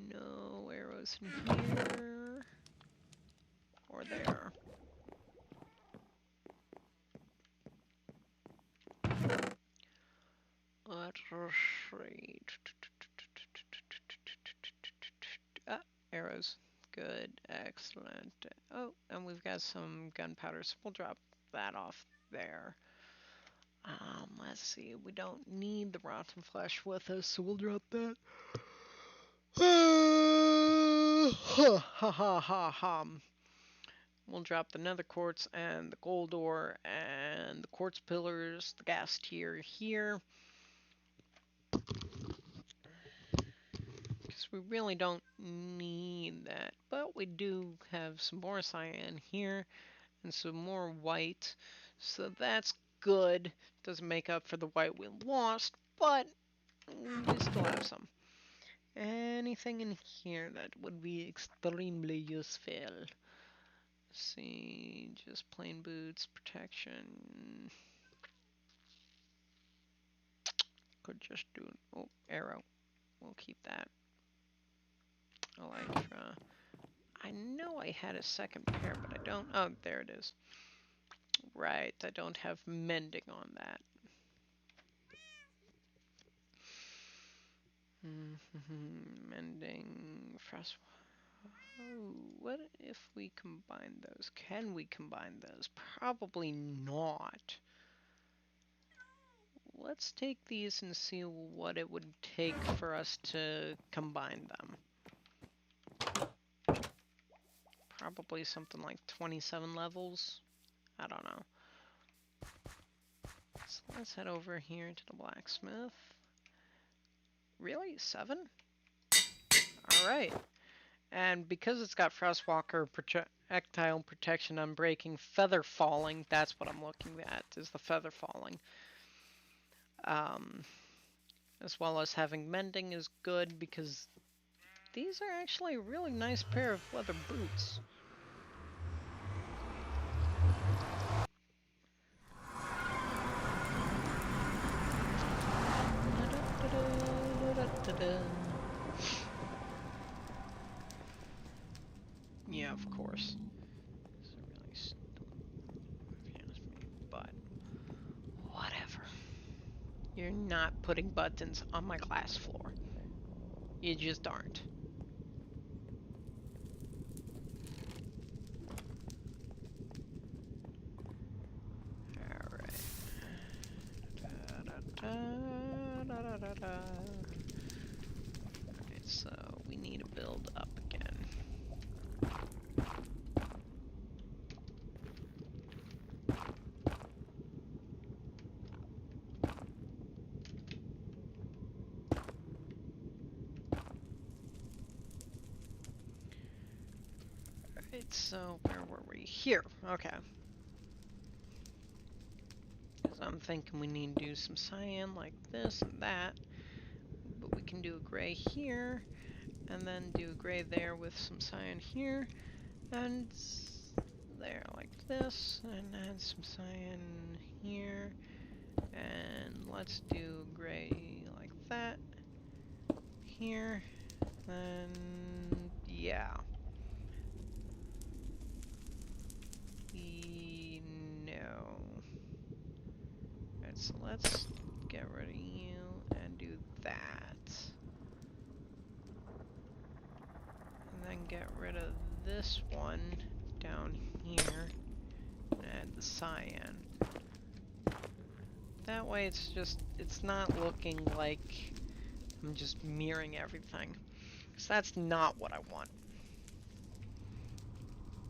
No arrows in here. Or there. Ah, arrows. Good, excellent. Oh, and we've got some gunpowder, so we'll drop that off there. Let's see, we don't need the rotten flesh with us, so we'll drop that. We'll drop the nether quartz and the gold ore and the quartz pillars, the gas tier here. Because we really don't need that. But we do have some more cyan here and some more white. So that's good. Doesn't make up for the white we lost, but we still have some. Anything in here that would be extremely useful? Let's see, just plain boots, protection. Could just do, oh, arrow. We'll keep that. Elytra. I know I had a second pair, but I don't. Oh, there it is. Right, I don't have mending on that. Mending, frost. Oh, what if we combine those? Can we combine those? Probably not. Let's take these and see what it would take for us to combine them. Probably something like 27 levels. I don't know. So let's head over here to the blacksmith. Really? 7? Alright. And because it's got Frostwalker projectile protection, unbreaking, feather falling, that's what I'm looking at, is the feather falling. As well as having mending is good because these are actually a really nice pair of leather boots. Yeah, of course. This really me, but whatever. You're not putting buttons on my glass floor. You just aren't. Alright. Alright, so we need to build up again. Alright, so where were we? Here, okay. Because I'm thinking we need to do some cyan like this and that. But we can do a gray here, and then do a gray there with some cyan here, and there like this, and add some cyan here, and let's do gray like that here, then yeah. No. Alright, so let's get rid of you and do that. And then get rid of this one down here and add the cyan. That way it's not looking like I'm just mirroring everything. Because that's not what I want.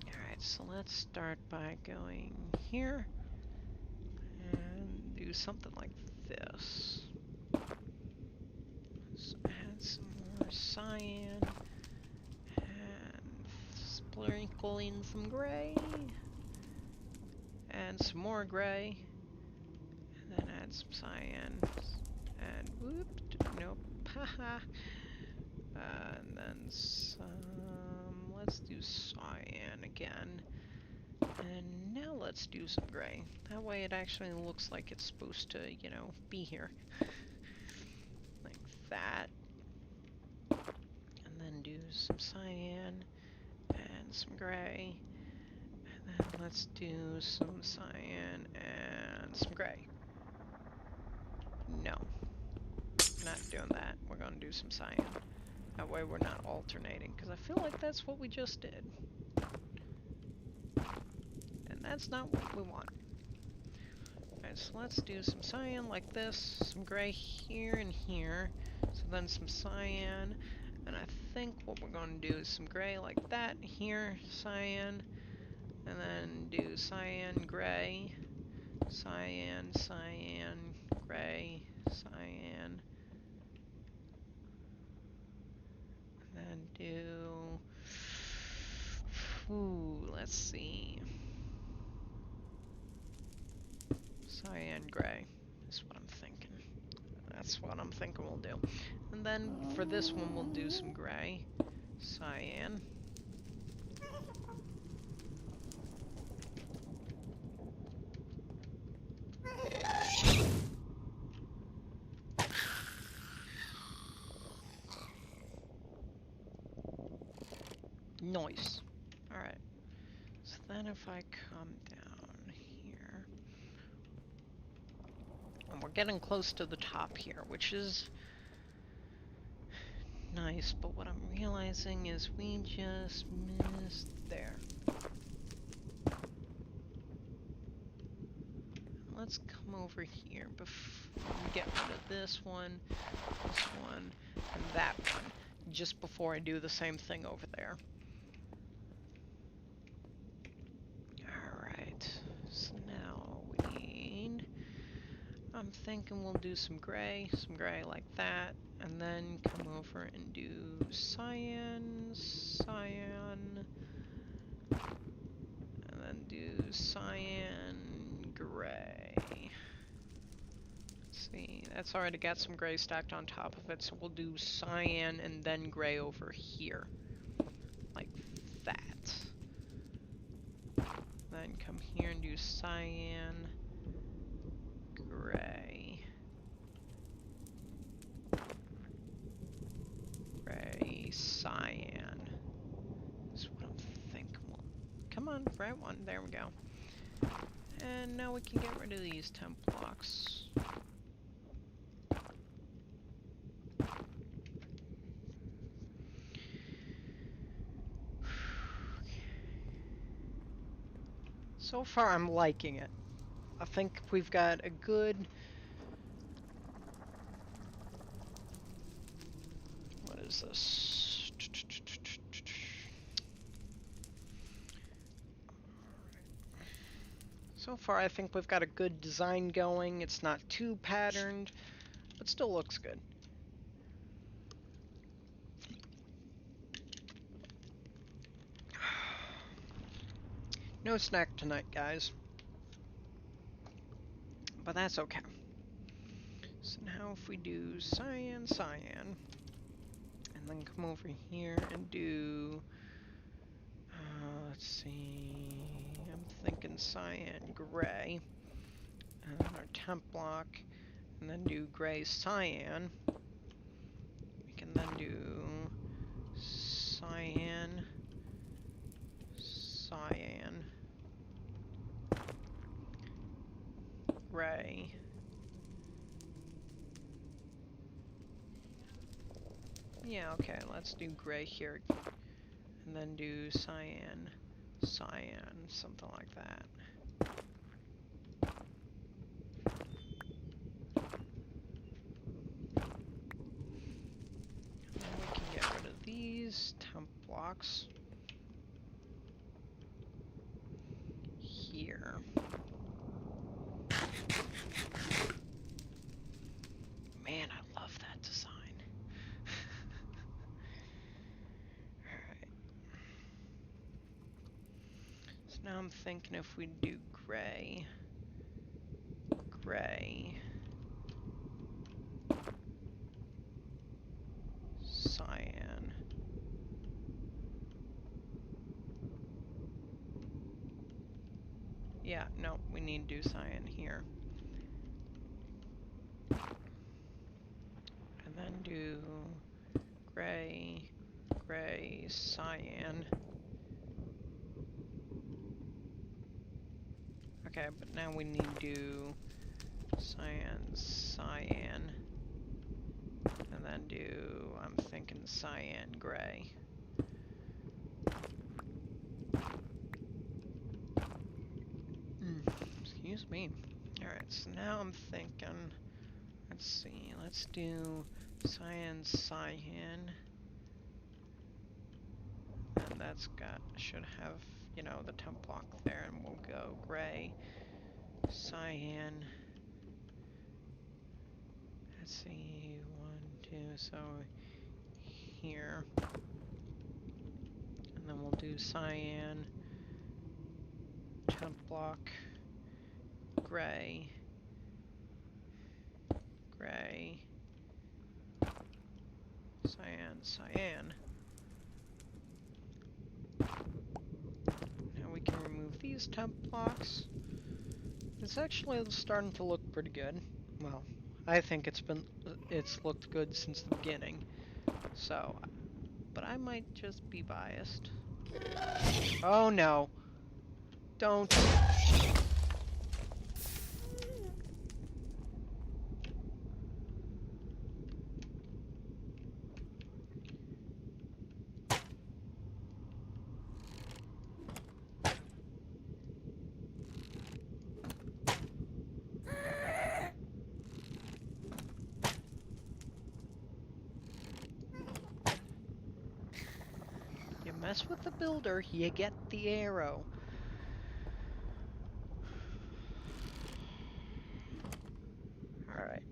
Alright, so let's start by going here and do something like this. Let's add some more cyan and sprinkle in some gray and some more gray and then add some cyan, and whoop, nope, haha. And then some, let's do cyan again. And now let's do some gray. That way it actually looks like it's supposed to, you know, be here. Like that. And then do some cyan and some gray. And then let's do some cyan and some gray. No. Not doing that. We're going to do some cyan. That way we're not alternating, because I feel like that's what we just did. And that's not what we want. Alright, so let's do some cyan like this, some gray here and here, so then some cyan, and I think what we're going to do is some gray like that here, cyan, and then do cyan, gray, cyan, cyan, gray, cyan, and then do, let's see, cyan, gray is what I'm thinking. That's what I'm thinking we'll do. And then for this one we'll do some gray, cyan, nice. Alright. So then if I come down here, and we're getting close to the top here, which is nice, but what I'm realizing is we just missed there. Let's come over here before we get rid of this one, and that one, just before I do the same thing over there. Alright, so now we need, I'm thinking we'll do some gray like that, and then come over and do cyan, cyan, and then do cyan, gray. Let's see, that's already got some gray stacked on top of it, so we'll do cyan and then gray over here, like that. Then come here and do cyan, gray, gray, cyan. That's what I'm thinking. Well, come on, right one. There we go. And now we can get rid of these temp blocks. So far, I'm liking it. I think we've got a good... What is this? So far, I think we've got a good design going. It's not too patterned, but still looks good. No snack tonight, guys. But that's okay. So now if we do cyan, cyan, and then come over here and do, let's see, I'm thinking cyan, gray, and then our temp block, and then do gray, cyan. We can then do cyan, cyan, gray, yeah, okay, let's do gray here, and then do cyan, cyan, something like that. And then we can get rid of these temp blocks here. Man, I love that design. Alright. So now I'm thinking if we do gray, gray, Yeah, no, we need to do cyan here. And then do gray, gray, cyan. Okay, but now we need to do cyan, cyan. And then do, I'm thinking cyan, gray. Excuse me. Alright, so now I'm thinking, let's see, let's do cyan, cyan. And that's should have, you know, the temp block there, and we'll go gray, cyan. Let's see, 1, 2, so here. And then we'll do cyan, temp block, gray, gray, cyan, cyan. Now we can remove these temp blocks. It's actually starting to look pretty good. Well, I think it's looked good since the beginning. So, but I might just be biased. Oh no. Don't. You mess with the builder, you get the arrow. Alright.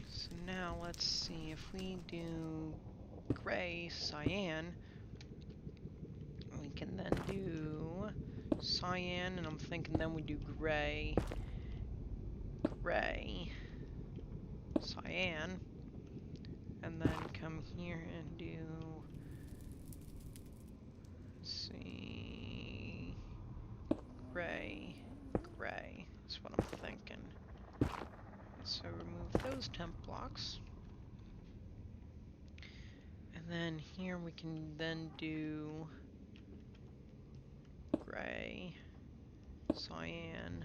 So now let's see if we do gray, cyan. We can then do cyan, and I'm thinking then we do gray, gray, cyan, and then come here and do, let's see, gray, gray. That's what I'm thinking. So remove those temp blocks. And then here we can then do gray, cyan,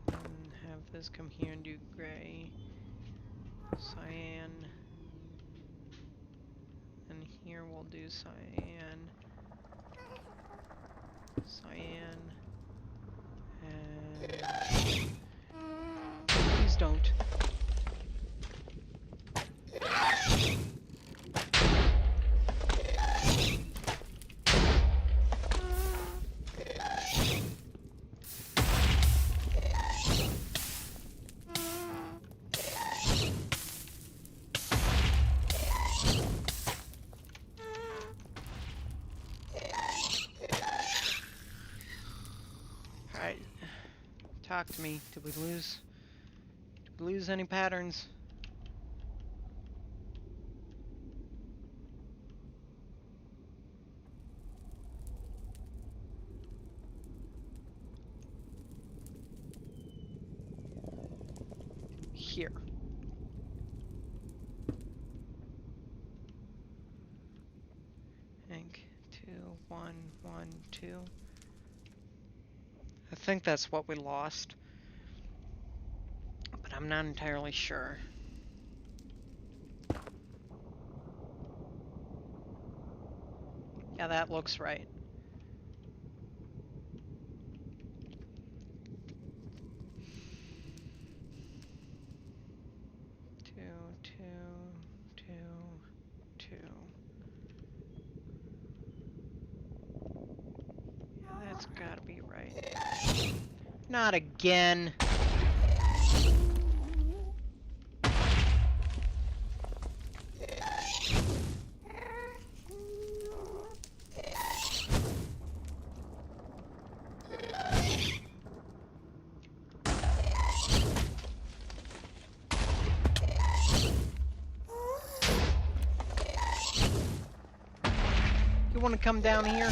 and have this come here and do gray, cyan, and here we'll do cyan, cyan, and please don't. Alright, talk to me. Did we lose any patterns? Here. Ink 2, 1, 1, 2. I think that's what we lost, but I'm not entirely sure. Yeah, that looks right. Two. Yeah, that's gotta be right. Not again. You want to come down here?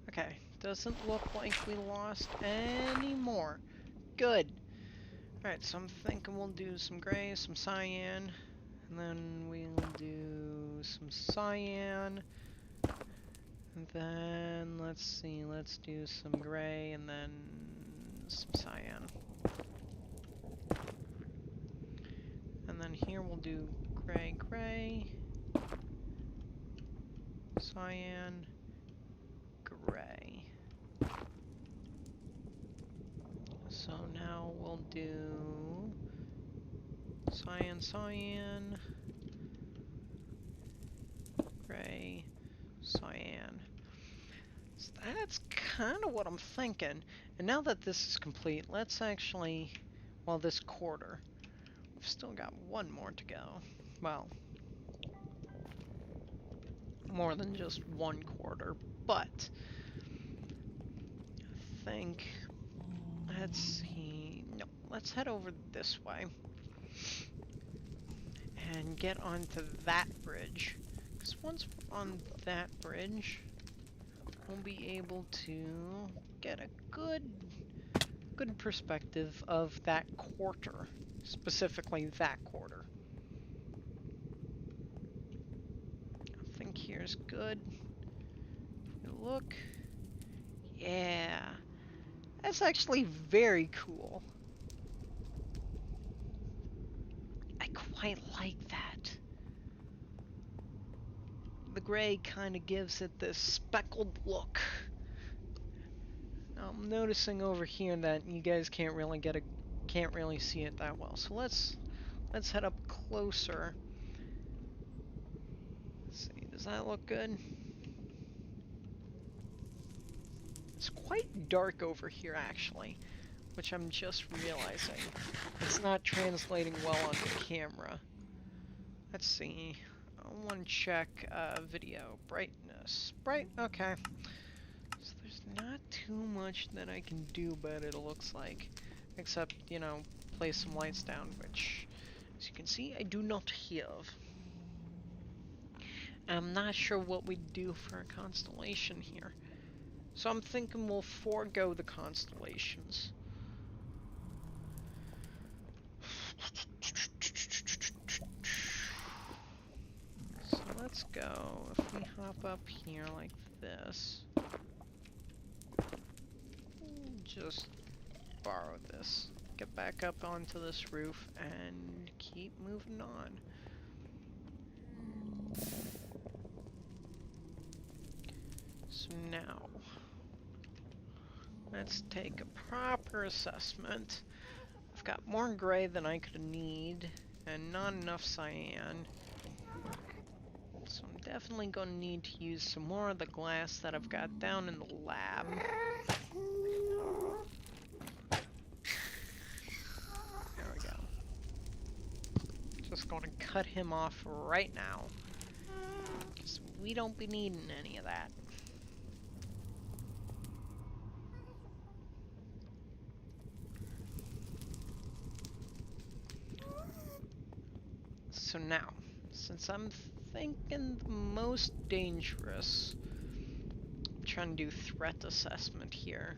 Okay, doesn't look like we lost any more. Good. Alright, so I'm thinking we'll do some gray, some cyan, and then we'll do some cyan, and then let's see, let's do some gray, and then some cyan. And then here we'll do gray, gray, cyan, gray. So now we'll do cyan, cyan, gray, cyan. So that's kind of what I'm thinking. And now that this is complete, let's actually, well, this quarter, we've still got one more to go. Well, more than just one quarter, but I think, let's see, no, let's head over this way and get onto that bridge. Because once we're on that bridge, we'll be able to get a good perspective of that quarter, specifically that quarter. I think here's good. Look, yeah, that's actually very cool. I quite like that. The gray kind of gives it this speckled look. I'm noticing over here that you guys can't really see it that well. So let's head up closer. Let's see, does that look good? It's quite dark over here actually, which I'm just realizing. It's not translating well on the camera. Let's see. I want to check video brightness. Bright, okay. So there's not too much that I can do about it, it looks like. Except, you know, place some lights down, which, as you can see, I do not have. I'm not sure what we do for a constellation here. So I'm thinking we'll forego the constellations. So let's go, if we hop up here like this, just borrow this, get back up onto this roof, and keep moving on. So now, let's take a proper assessment. I've got more gray than I could need, and not enough cyan. So I'm definitely going to need to use some more of the glass that I've got down in the lab. There we go. Just going to cut him off right now, because we don't be needing any of that. So now, since I'm thinking the most dangerous, I'm trying to do threat assessment here.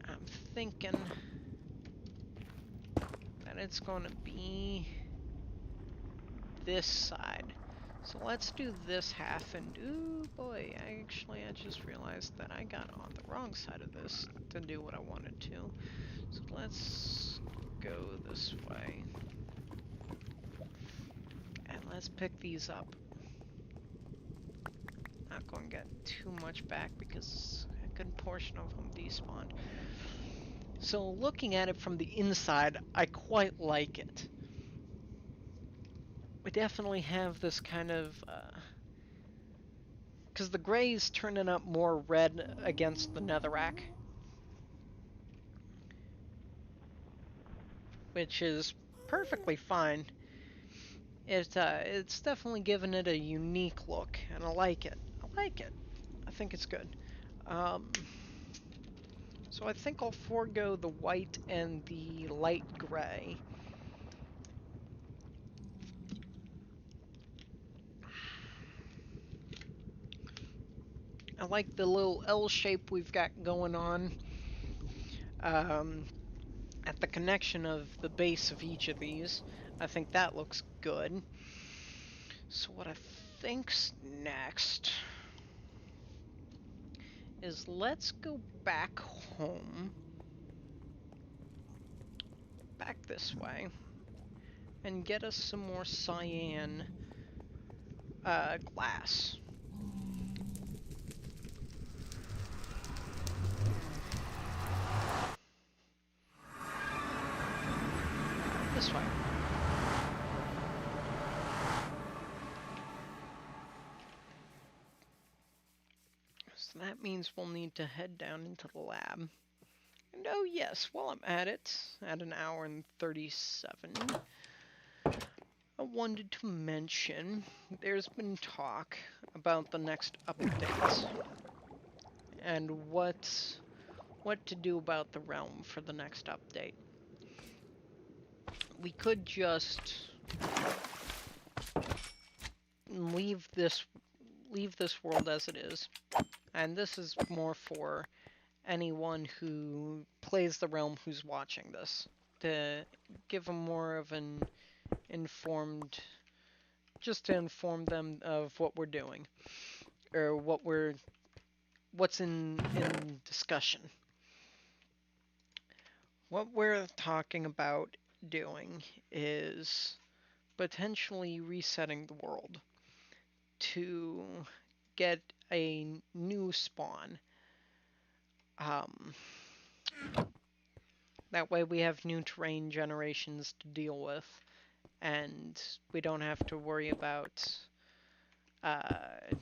I'm thinking that it's going to be this side. So let's do this half, and ooh boy, I just realized that I got on the wrong side of this to do what I wanted to. So let's go this way. And let's pick these up. Not going to get too much back because a good portion of them despawned. So looking at it from the inside, I quite like it. We definitely have this kind of because the gray is turning up more red against the netherrack, which is perfectly fine. It's definitely given it a unique look, and I like it. I like it. I think it's good. Um, so I think I'll forego the white and the light gray. I like the little L shape we've got going on um, at the connection of the base of each of these. I think that looks good. So what I think's next is let's go back home, back this way, and get us some more cyan glass. This way. So that means we'll need to head down into the lab. And oh yes, while I'm at it, at an hour and 37, I wanted to mention there's been talk about the next update and what to do about the realm for the next update. We could just leave this world as it is, and this is more for anyone who plays the realm who's watching this, to give them more of an informed, just to inform them of what we're doing or what's in discussion. What we're talking about doing is potentially resetting the world to get a new spawn. Um, that way we have new terrain generations to deal with, and we don't have to worry about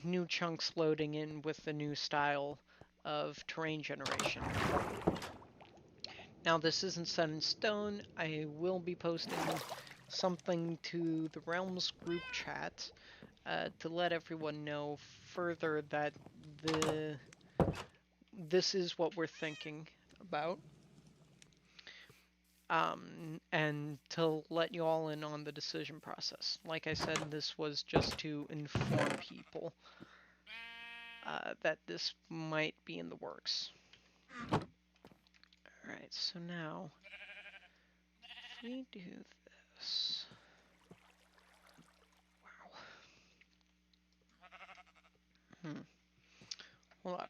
new chunks loading in with the new style of terrain generation. Now, this isn't set in stone. I will be posting something to the Realms group chat to let everyone know further that this is what we're thinking about. And to let you all in on the decision process. Like I said, this was just to inform people that this might be in the works. Alright, so now, if we do this... Wow. Hold on.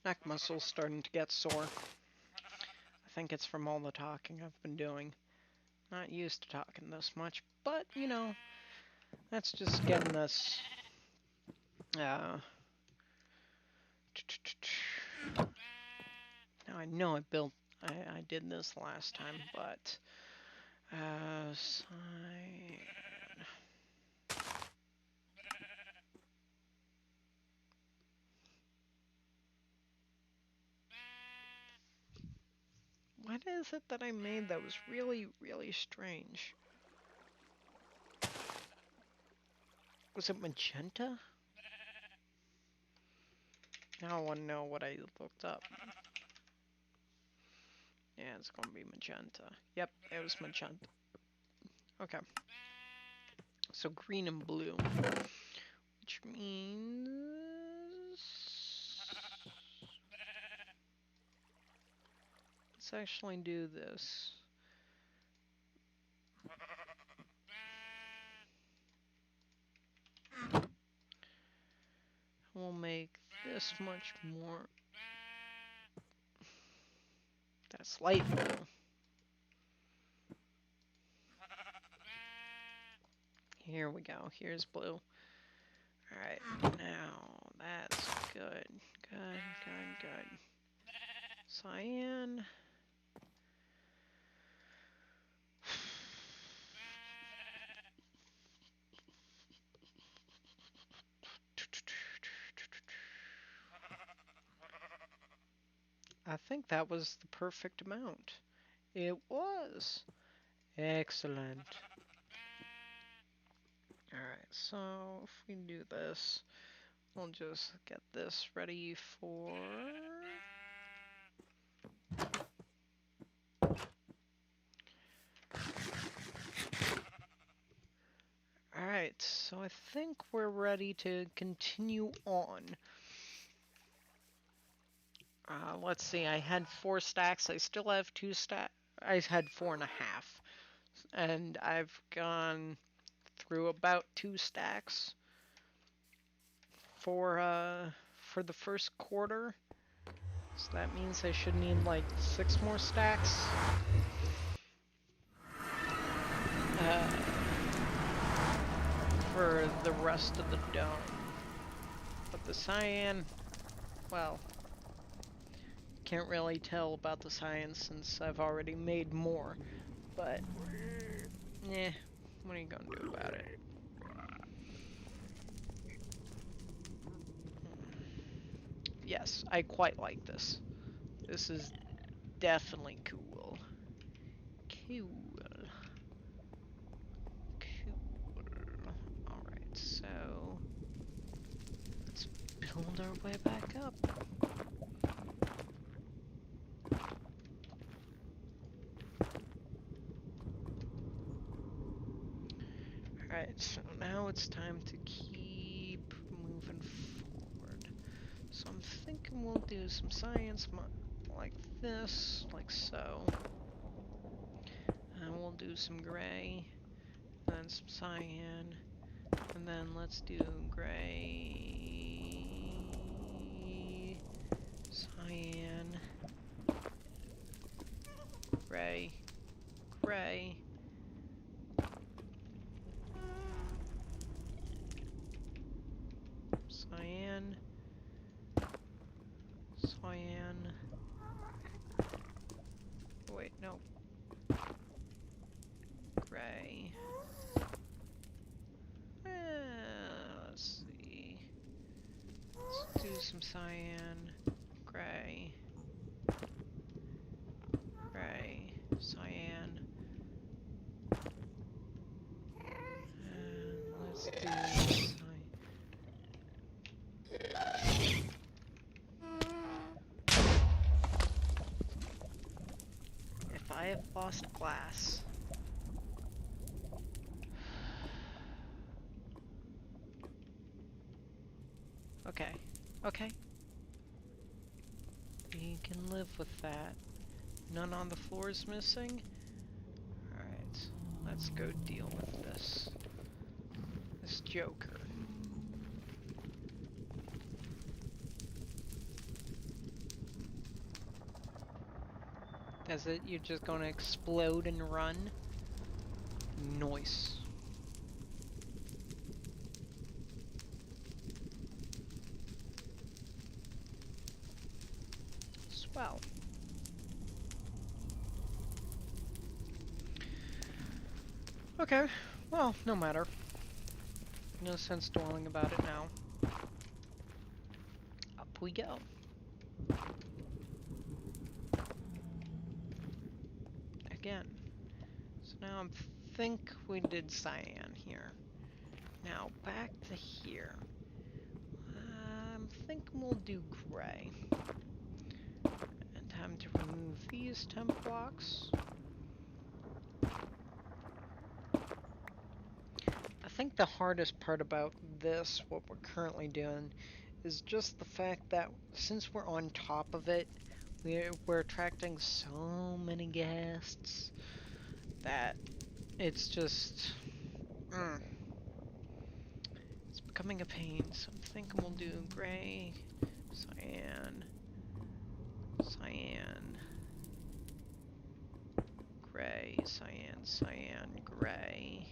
Neck muscle's starting to get sore. I think it's from all the talking I've been doing. Not used to talking this much, but, you know, that's just getting us... now, I know I did this last time, but... cyan... What is it that I made that was really, really strange? Was it magenta? Now I want to know what I looked up. Yeah, it's gonna be magenta. Yep, it was magenta. Okay. So green and blue. Which means... let's actually do this. this much more. That's light blue. Here we go. Here's blue. Alright, now that's good. Good, good, good. Cyan. I think that was the perfect amount. It was. Excellent. Alright, so if we do this, we'll just get this ready for... Alright, so I think we're ready to continue on. Let's see, I had 4 stacks, I still have 2 stacks. I had 4.5. And I've gone through about 2 stacks for the first quarter. So that means I should need like 6 more stacks. For the rest of the dome. But the cyan, well, can't really tell about the cyan since I've already made more. But, yeah, what are you gonna do about it? Yes, I quite like this. This is definitely cool. Cool. Cool. Alright, so let's build our way back up. Alright, so now it's time to keep moving forward. So I'm thinking we'll do some science like this, like so. And we'll do some gray, and then some cyan, and then let's do gray, cyan, gray, gray, cyan, cyan. Wait, no. Gray. Let's see. Let's do some cyan, gray, gray, cyan. And let's do cyan. If I have lost glass. Okay, okay. We can live with that. None on the floor is missing. Alright, let's go deal with this. This Joker. Does it? You're just gonna explode and run? Nice. Swell. Okay, well, no matter. No sense dwelling about it now. Up we go. Again. So now I think we did cyan here. Now back to here. I'm thinking we'll do gray. And time to remove these temp blocks. I think the hardest part about this, what we're currently doing, is just the fact that since we're on top of it, we're attracting so many guests that it's just... it's becoming a pain. So I'm thinking we'll do gray, cyan, cyan, gray, cyan, cyan, gray.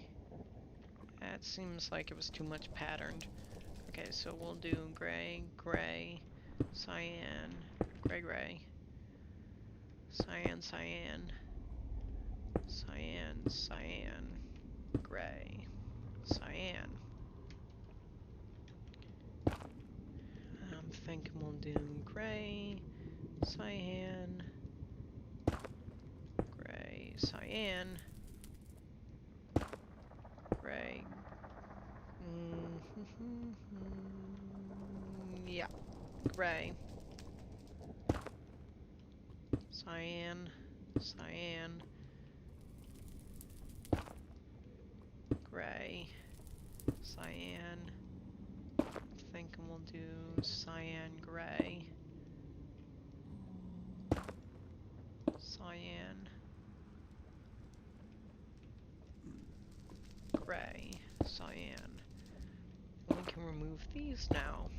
That seems like it was too much patterned. Okay, so we'll do gray, gray, cyan, gray, gray, cyan, cyan, cyan, cyan, gray, cyan. I'm thinking we'll do gray, cyan, gray, cyan, gray. Yeah, gray, cyan, cyan, gray, cyan. I'm thinking we'll do cyan, gray, cyan, gray, cyan. We can remove these now.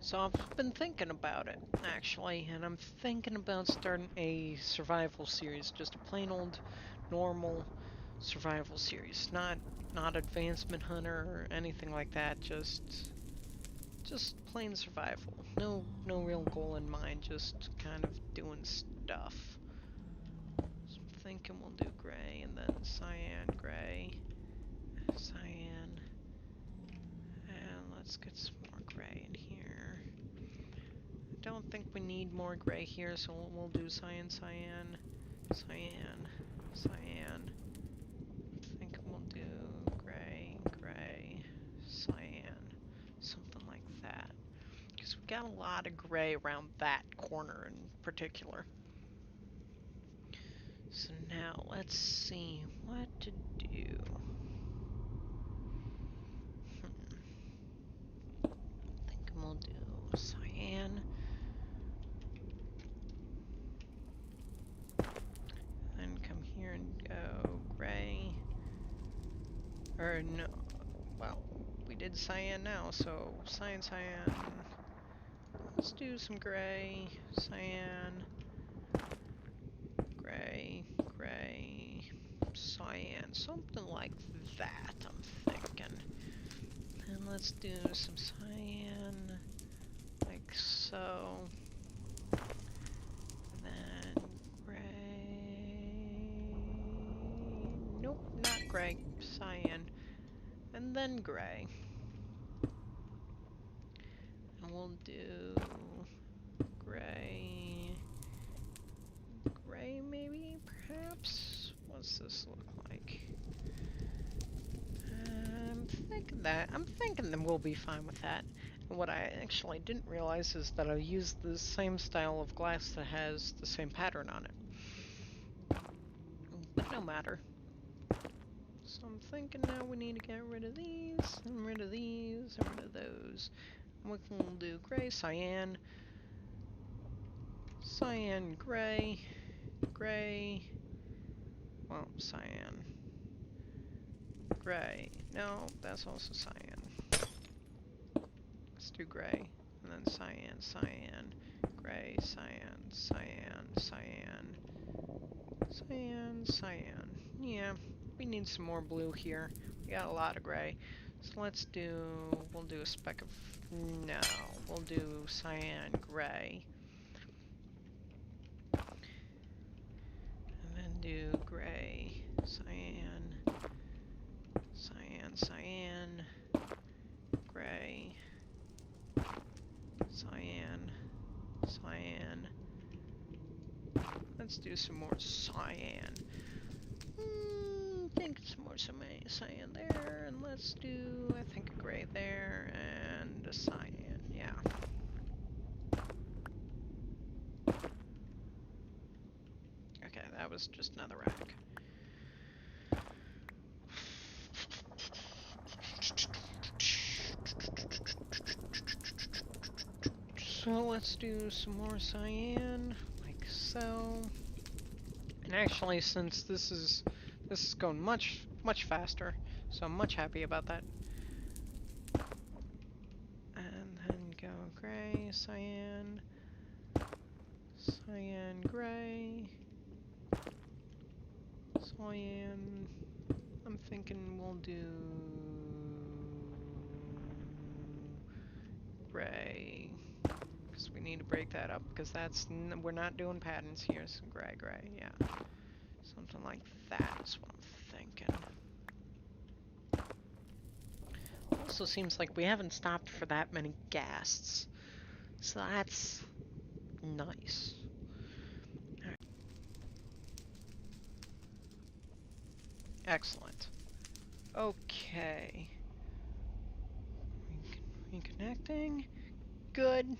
So I've been thinking about it, actually, and I'm thinking about starting a survival series, just a plain old, normal survival series, not advancement hunter or anything like that, just plain survival. No real goal in mind, just kind of doing stuff. So I'm thinking we'll do gray and then cyan, gray, cyan, and let's get some more gray in here. I don't think we need more gray here, so we'll do cyan, cyan, cyan, cyan. I think we'll do gray, gray, cyan, something like that. Because we got a lot of gray around that corner in particular. So now let's see what to do. I think we'll do cyan. Then come here and go gray. Or no, well, we did cyan now, so cyan, cyan. Let's do some gray, cyan, gray, gray, cyan, something like that, I'm thinking. And let's do some cyan, like so. Then gray, nope, not gray, cyan, and then gray. And we'll do gray, gray maybe, perhaps? What's this look like? I'm thinking that we'll be fine with that. And what I actually didn't realize is that I used the same style of glass that has the same pattern on it. But no matter. So I'm thinking now we need to get rid of these, and rid of these, and rid of those. And we can do gray, cyan, cyan, gray, gray, well, cyan, gray. No, that's also cyan. Let's do gray, and then cyan, cyan, gray, cyan, cyan, cyan, cyan, cyan. Yeah, we need some more blue here. We got a lot of gray. So we'll do a speck of, no, we'll do cyan, gray. And then do gray, cyan, cyan, cyan, gray, cyan, cyan. Let's do some more cyan. Think some more cyan there, and let's do, I think, a gray there, and a cyan, yeah. Okay, that was just another rack. So let's do some more cyan, like so. And actually, since this is going much faster, so I'm much happy about that. cyan, cyan, gray, cyan. I'm thinking we'll do gray, because we need to break that up, because we're not doing patterns here, so gray, yeah. Something like that is what I'm thinking. Also seems like we haven't stopped for that many ghasts, so that's nice. All right. Excellent. Okay. Reconnecting. Good.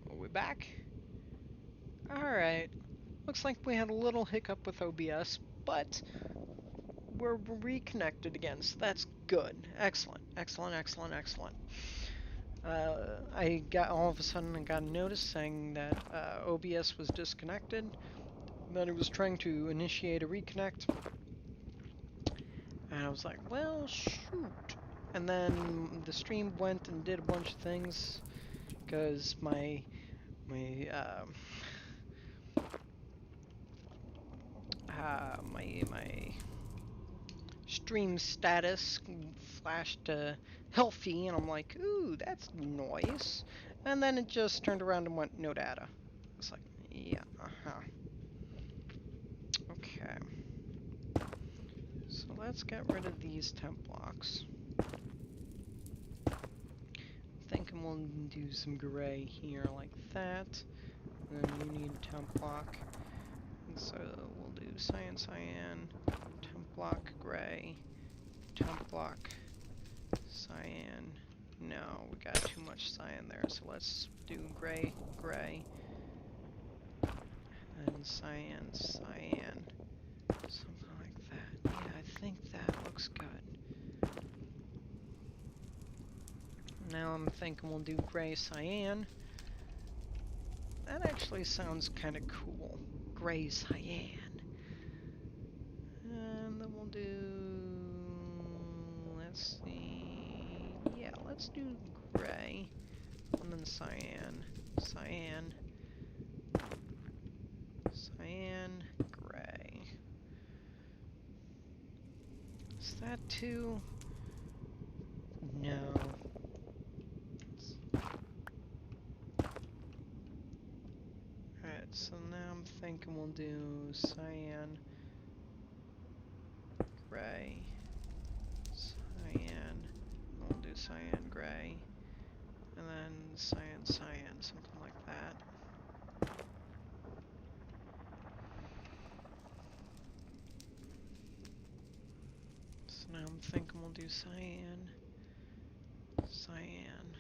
Are we back? Alright. Looks like we had a little hiccup with OBS, but we're reconnected again, so that's good. Excellent, excellent, excellent, excellent. I got all of a sudden I got a notice saying that OBS was disconnected, that it was trying to initiate a reconnect, and I was like, well, shoot. And then the stream went and did a bunch of things because my stream status flashed healthy, and I'm like, ooh, that's noise. And then it just turned around and went no data. It's like, yeah, okay. So let's get rid of these temp blocks. Thinking we'll do some gray here like that. And then we need a temp block. And so we'll do cyan, cyan, temp block, gray, temp block, cyan. No, we got too much cyan there, so let's do gray, gray, and cyan, cyan. Something like that. Yeah, I think that looks good. Now I'm thinking we'll do gray, cyan. That actually sounds kind of cool. Gray, cyan. And then we'll do... let's see... yeah, let's do gray. And then cyan, cyan, cyan, gray. Is that too? No. Alright, so now I'm thinking we'll do cyan, gray, cyan, we'll do cyan, gray, and then cyan, cyan, something like that. So now I'm thinking we'll do cyan, cyan,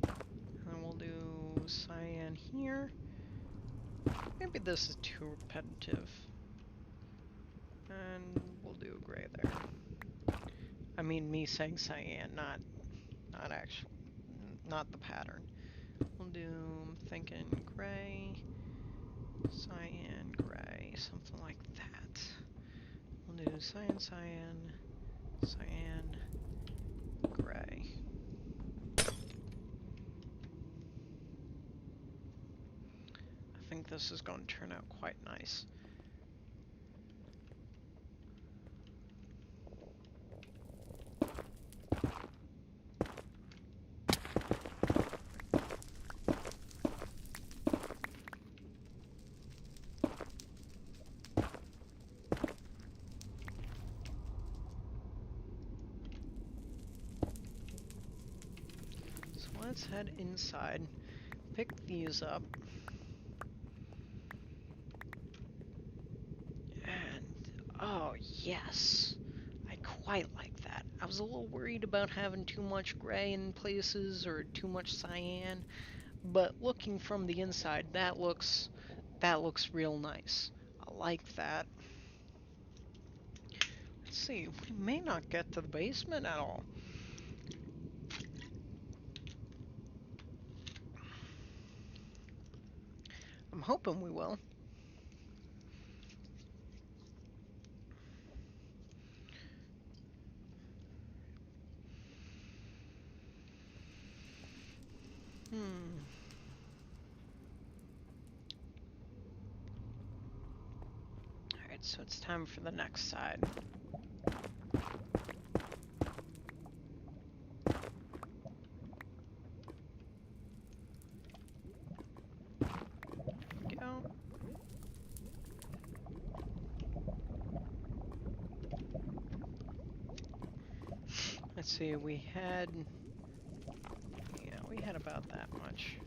and then we'll do cyan here. Maybe this is too repetitive. And we'll do a gray there. I mean me saying cyan, not actual, not the pattern. We'll do, I'm thinking gray, cyan, gray, something like that. We'll do cyan, cyan, cyan, gray. I think this is going to turn out quite nice. So let's head inside, pick these up. Oh, yes. I quite like that. I was a little worried about having too much gray in places or too much cyan, but looking from the inside, that looks real nice. I like that. Let's see, we may not get to the basement at all. I'm hoping we will. Hmm. Alright, so it's time for the next side. Go. Let's see, we had about that much.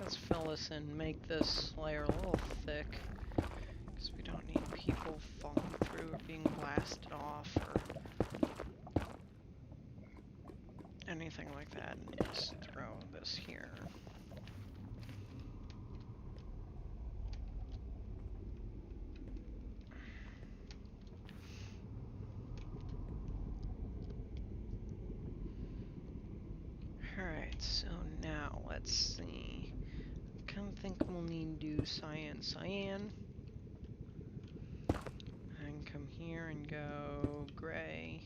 Let's fill this in, make this layer a little thick, because we don't need people falling through or being blasted off or anything like that, and just throw this here. Alright, so now let's see. I kind of think we'll need to do cyan. And come here and go gray,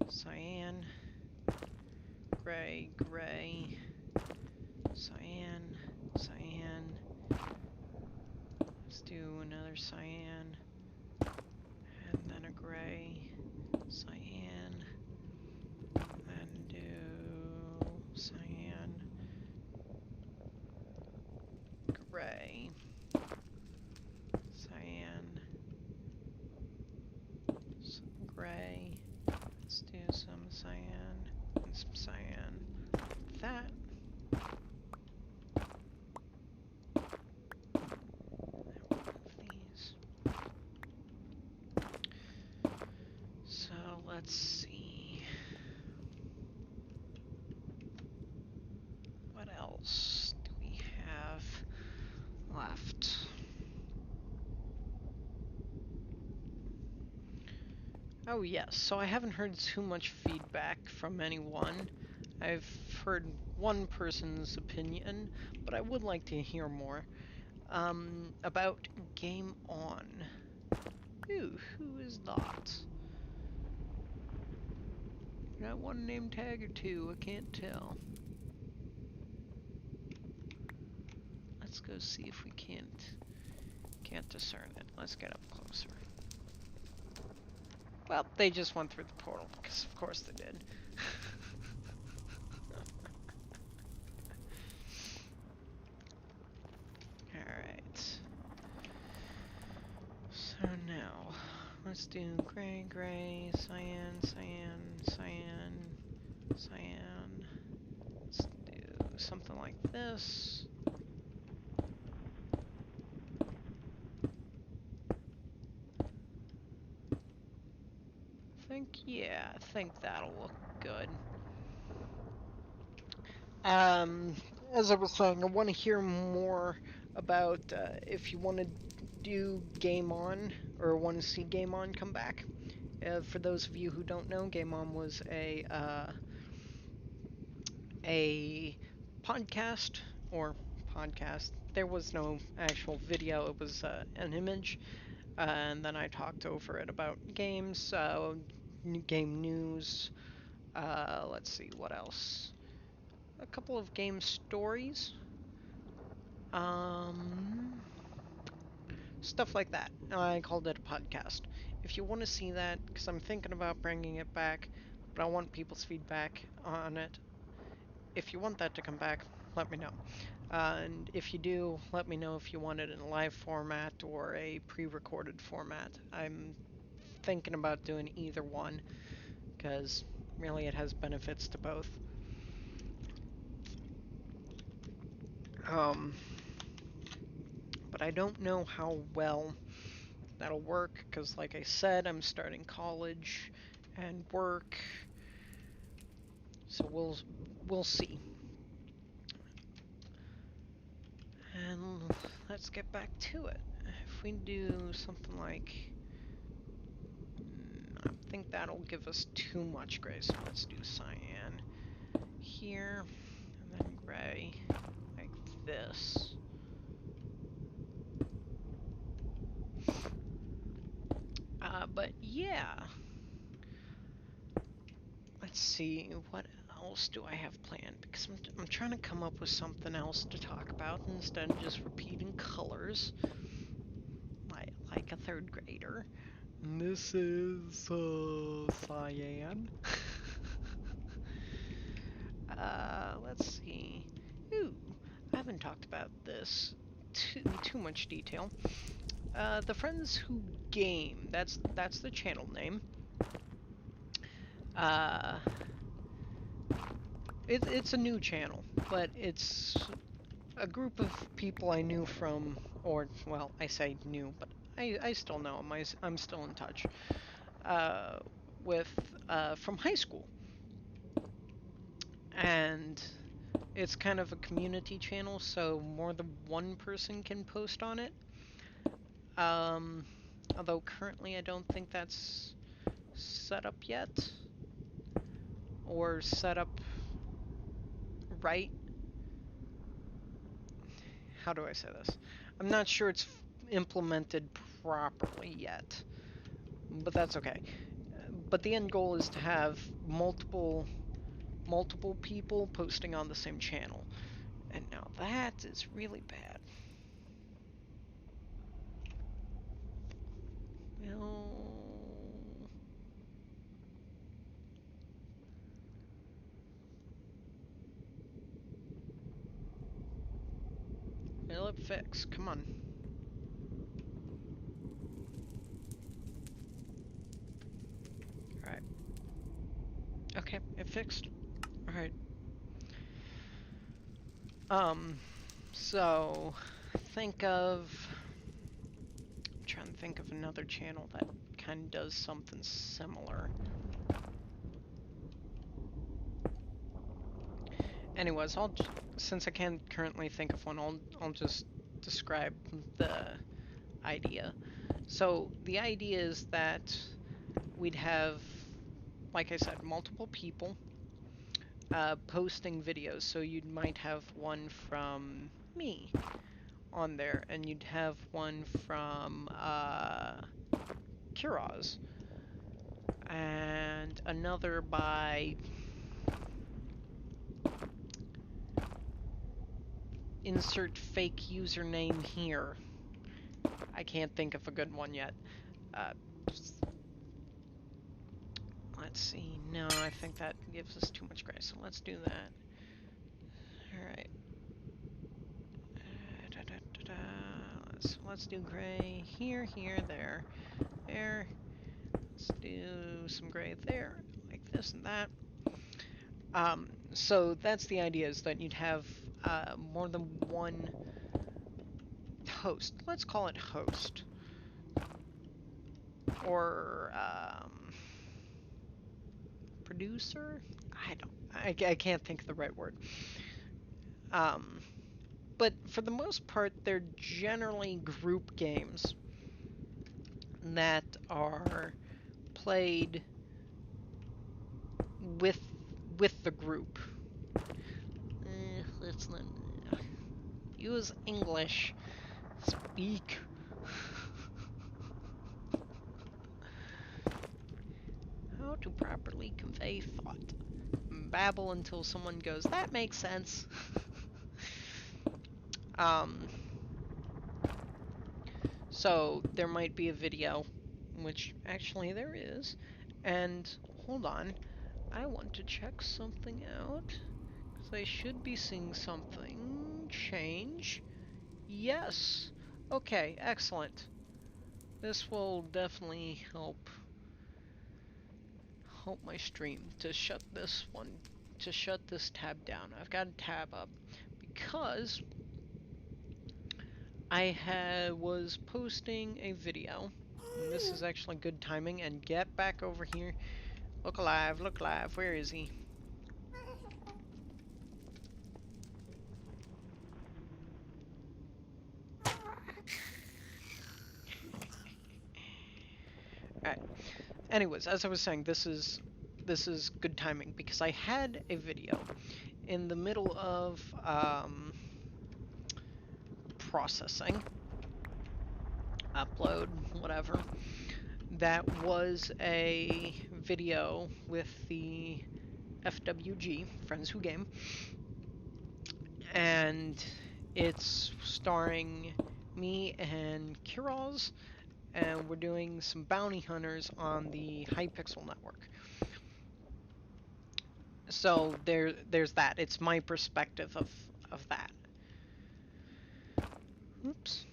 cyan, gray, gray, cyan, cyan. Let's do another cyan, and then a gray, cyan, then do cyan, gray, cyan, some gray. Let's do some cyan and some cyan. That. These. So let's see. What else do we have left? Oh yes, so I haven't heard too much feedback from anyone. I've heard one person's opinion, but I would like to hear more. About Game On. Ooh, who is that? Got one name tag or two, I can't tell. Let's go see if we can't discern it. Let's get up closer. Well, they just went through the portal, because of course they did. Alright. So now, let's do gray, gray, cyan, cyan, cyan, cyan. Let's do something like this. I think that'll look good. As I was saying, I want to hear more about if you want to do Game On or want to see Game On come back. For those of you who don't know, Game On was a podcast or podcast. There was no actual video; it was an image, and then I talked over it about games, game news. Let's see what else. A couple of game stories. Um, Stuff like that. I called it a podcast. If you want to see that, because I'm thinking about bringing it back, but I want people's feedback on it. If you want that to come back, let me know. And if you do, let me know if you want it in a live format or a pre-recorded format. I'm thinking about doing either one, because really it has benefits to both. Um, but I don't know how well that'll work, because like I said, I'm starting college and work, so we'll see. And let's get back to it. If we do something like, I think that'll give us too much gray, so let's do cyan here, and then gray like this. But yeah. Let's see, what else do I have planned? Because I'm trying to come up with something else to talk about instead of just repeating colors. Like a third grader. This is, cyan. Let's see. Ooh, I haven't talked about this too much detail. The Friends Who Game, that's the channel name. It's a new channel, but it's a group of people I knew from, or, well, I say new, but I still know them. I'm still in touch uh, with from high school. And it's kind of a community channel, so more than one person can post on it. Um, Although currently I don't think that's set up yet, or set up right. How do I say this? I'm not sure it's implemented properly yet, but that's okay. But the end goal is to have multiple people posting on the same channel. And now that is really bad. Will it fix? Come on. Alright. Okay, it fixed. Alright. So think of, I'm trying to think of another channel that kind of does something similar. Anyways, since I can't currently think of one, I'll just describe the idea. So the idea is that we'd have, like I said, multiple people posting videos. So you might have one from me on there, and you'd have one from Kuroz, and another by insert fake username here. I can't think of a good one yet. Uh, let's see. No, I think that gives us too much grace, so let's do that. Alright. Let's do gray here, here, there, there. Let's do some gray there, like this and that. So that's the idea, is that you'd have more than one host. Let's call it host. Or producer? I can't think of the right word. But for the most part, they're generally group games that are played with the group. Let's not use English. Speak. How to properly convey thought. Babble until someone goes, that makes sense. So there might be a video, which actually there is, and hold on, I want to check something out, because I should be seeing something change. Yes! Okay, excellent. This will definitely help my stream to shut this tab down. I've got a tab up because I was posting a video, and this is actually good timing, and get back over here. Look alive, where is he? Alright. Anyways, as I was saying, this is good timing, because I had a video in the middle of processing, upload, whatever, that was a video with the FWG, Friends Who Game, and it's starring me and Kiroz, and we're doing some bounty hunters on the Hypixel network. So there's that. It's my perspective of that. Oops.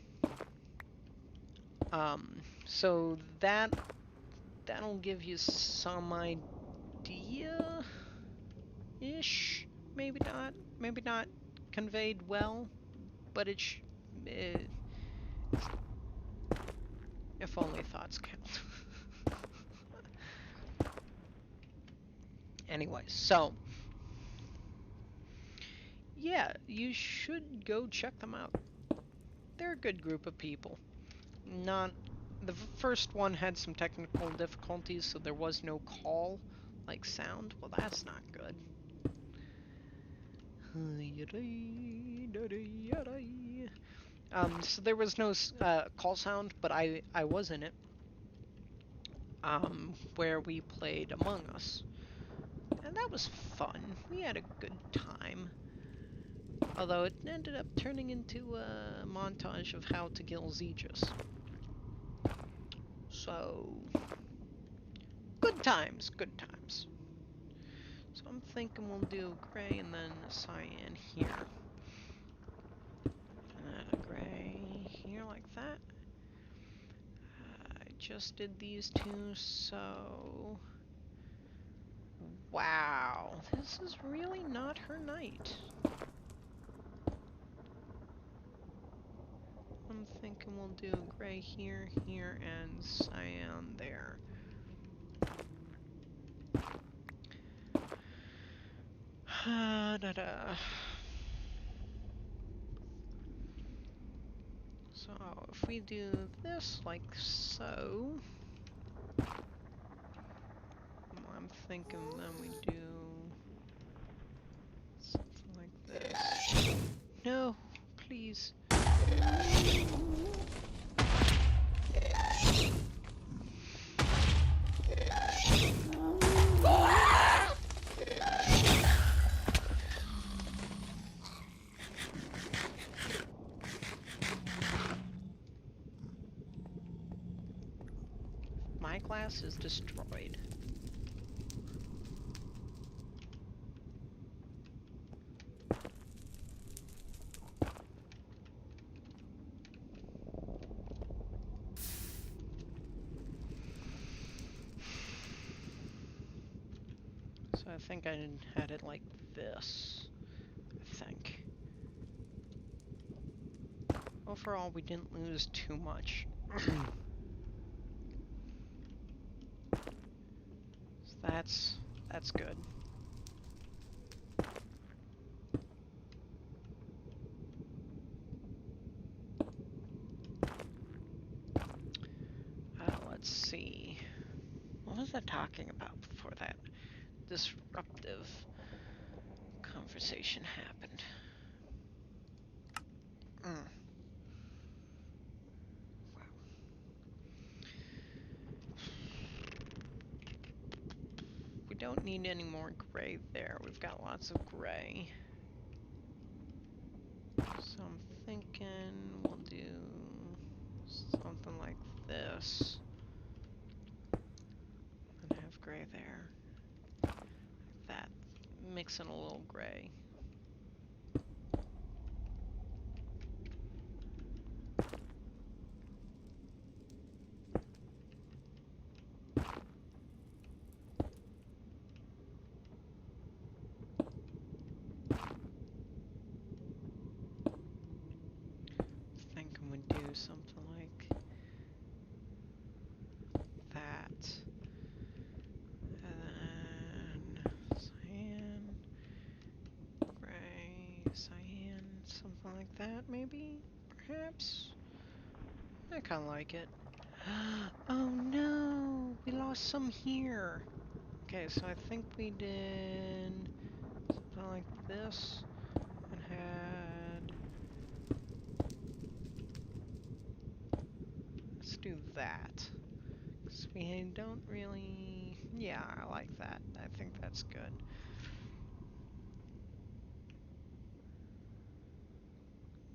So that'll give you some idea ish. Maybe not conveyed well, but if only thoughts count. Anyway, so yeah, you should go check them out. They're a good group of people. Not the first one had some technical difficulties, so there was no call like sound. Well, that's not good. So there was no call sound, but I was in it. Where we played Among Us, and that was fun. We had a good time. Although it ended up turning into a montage of how to kill Zeejis. So, good times, good times. So I'm thinking we'll do gray and then cyan here. And then a gray here like that. I just did these two, so... Wow, this is really not her night. I'm thinking we'll do gray here, here, and cyan there. Da-da. So if we do this like so, I'm thinking then we do something like this. No, please. My glass is destroyed. So I think I had it like this. I think. Overall, we didn't lose too much. So that's good. Let's see. What was I talking about before that disruptive conversation happened? We don't need any more gray there. We've got lots of gray. So I'm thinking we'll do something like this. And have gray there. Like that. Mix in a little gray. Thinking we'd do something like that. And then cyan, gray, cyan, something like that maybe? Perhaps? I kinda like it. Oh no! We lost some here! Okay, so I think we did something like this and had... Let's do that. So we don't really... Yeah, I like that. I think that's good.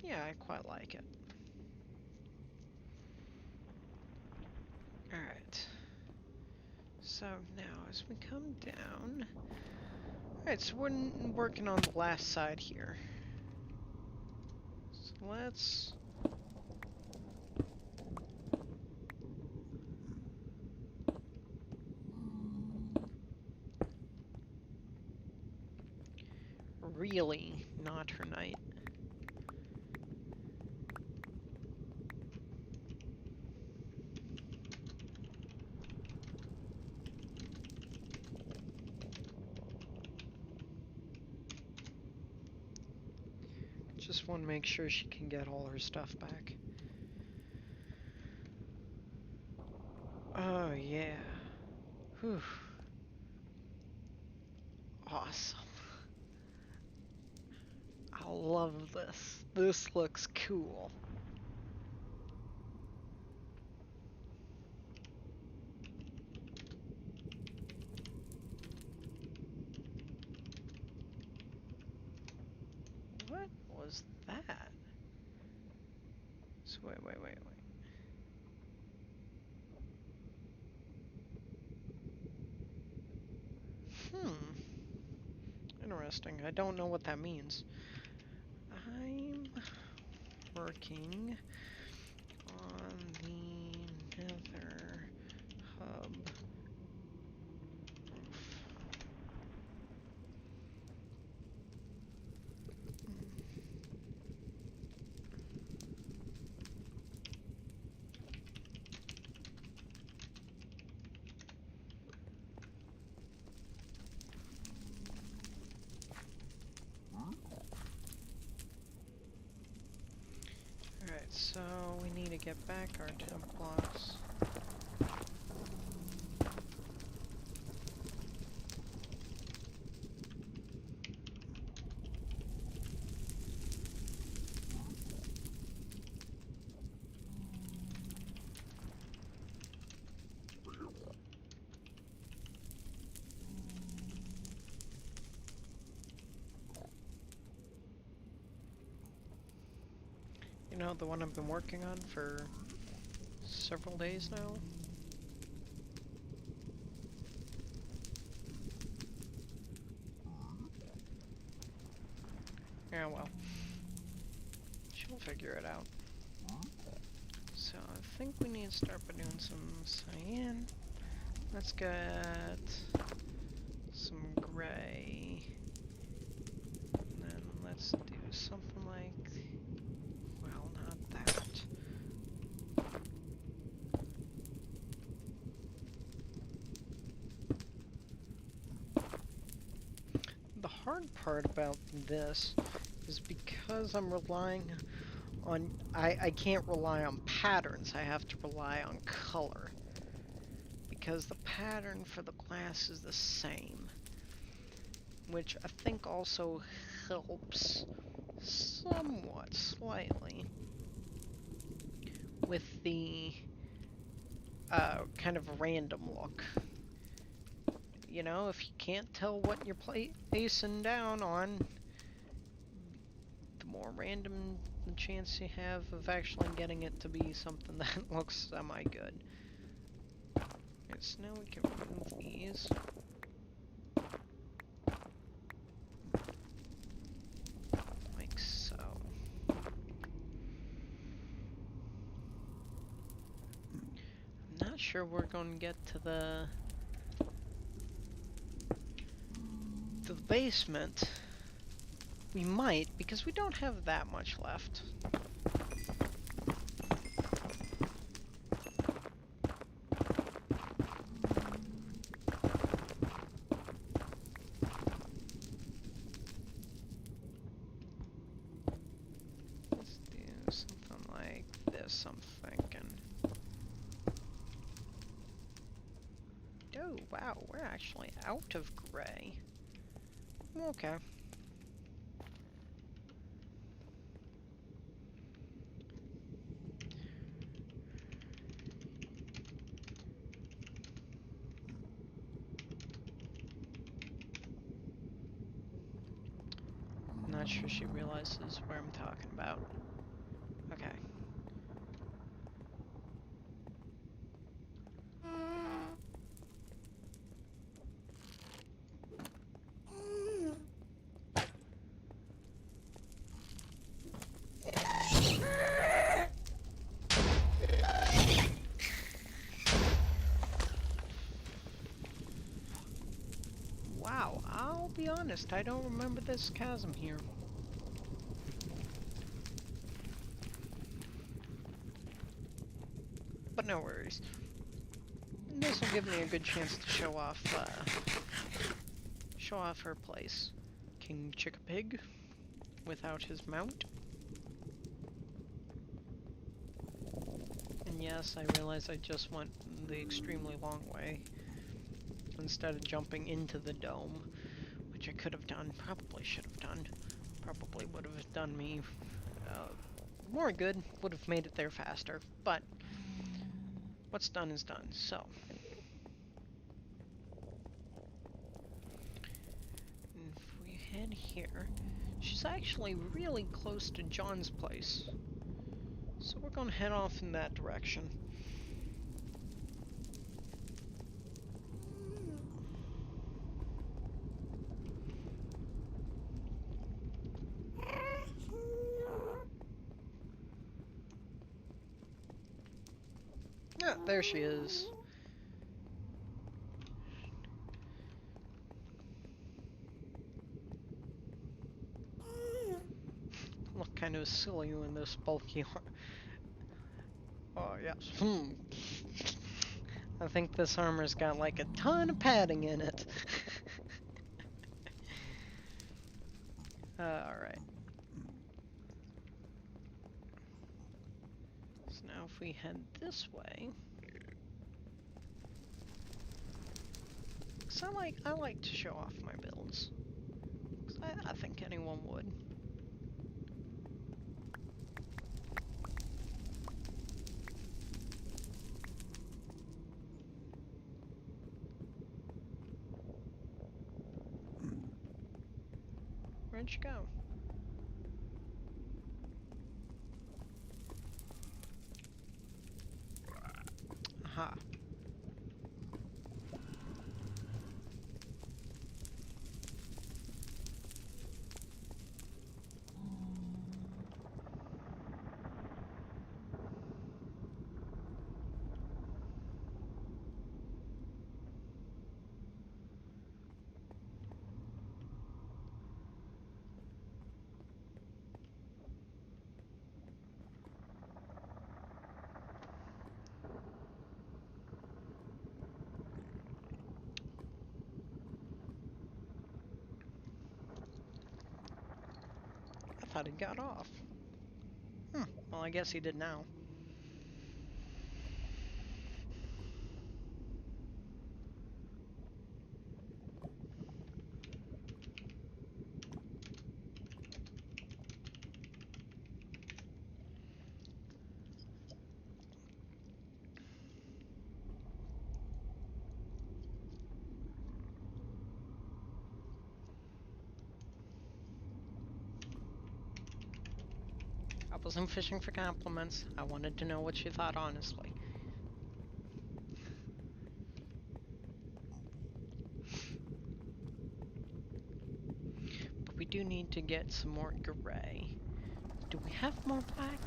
Yeah, I quite like it. Alright. So now as we come down... Alright, so we're working on the last side here. So let's... Really not her night. Just want to make sure she can get all her stuff back. Oh yeah. Whew. Awesome. I love this. This looks cool. What was that? So wait. Interesting. I don't know what that means. I'm working on the Nether hub roof. Alright, so we need to get back our temp blocks. You know, the one I've been working on for several days now? Yeah, well. She'll figure it out. So I think we need to start by doing some cyan. Let's get some gray. And then let's do something like... Well, not that. The hard part about this is because I'm relying on... I can't rely on patterns, I have to rely on color. Because the pattern for the glass is the same. Which I think also helps somewhat, slightly, with the kind of random look. You know, if you can't tell what you're placing down on, the more random the chance you have of actually getting it to be something that looks semi-good. Alright, so now we can remove these. Like so. I'm not sure we're going to get to the basement. We might, because we don't have that much left. Let's do something like this, I'm thinking. Oh, wow, we're actually out of gray. Okay. not sure she realizes where I'm talking about. Okay. Wow, I'll be honest, I don't remember this chasm here. But no worries. This will give me a good chance to show off her place. King Chickapig, without his mount. And yes, I realize I just went the extremely long way instead of jumping into the dome, which I could have done, probably should have done. Probably would have done me more good, would have made it there faster, but what's done is done, so. If we head here, she's actually really close to John's place. So we're gonna head off in that direction. Ah, there she is. Look kind of silly in this bulky Oh, yes. I think this armor's got like a ton of padding in it. Alright. So now if we head this way. So I like to show off my builds. 'Cause I think anyone would. Where'd you go? Aha. I thought he got off. Well, I guess he did now. I wasn't fishing for compliments. I wanted to know what you thought honestly. But we do need to get some more gray. Do we have more black?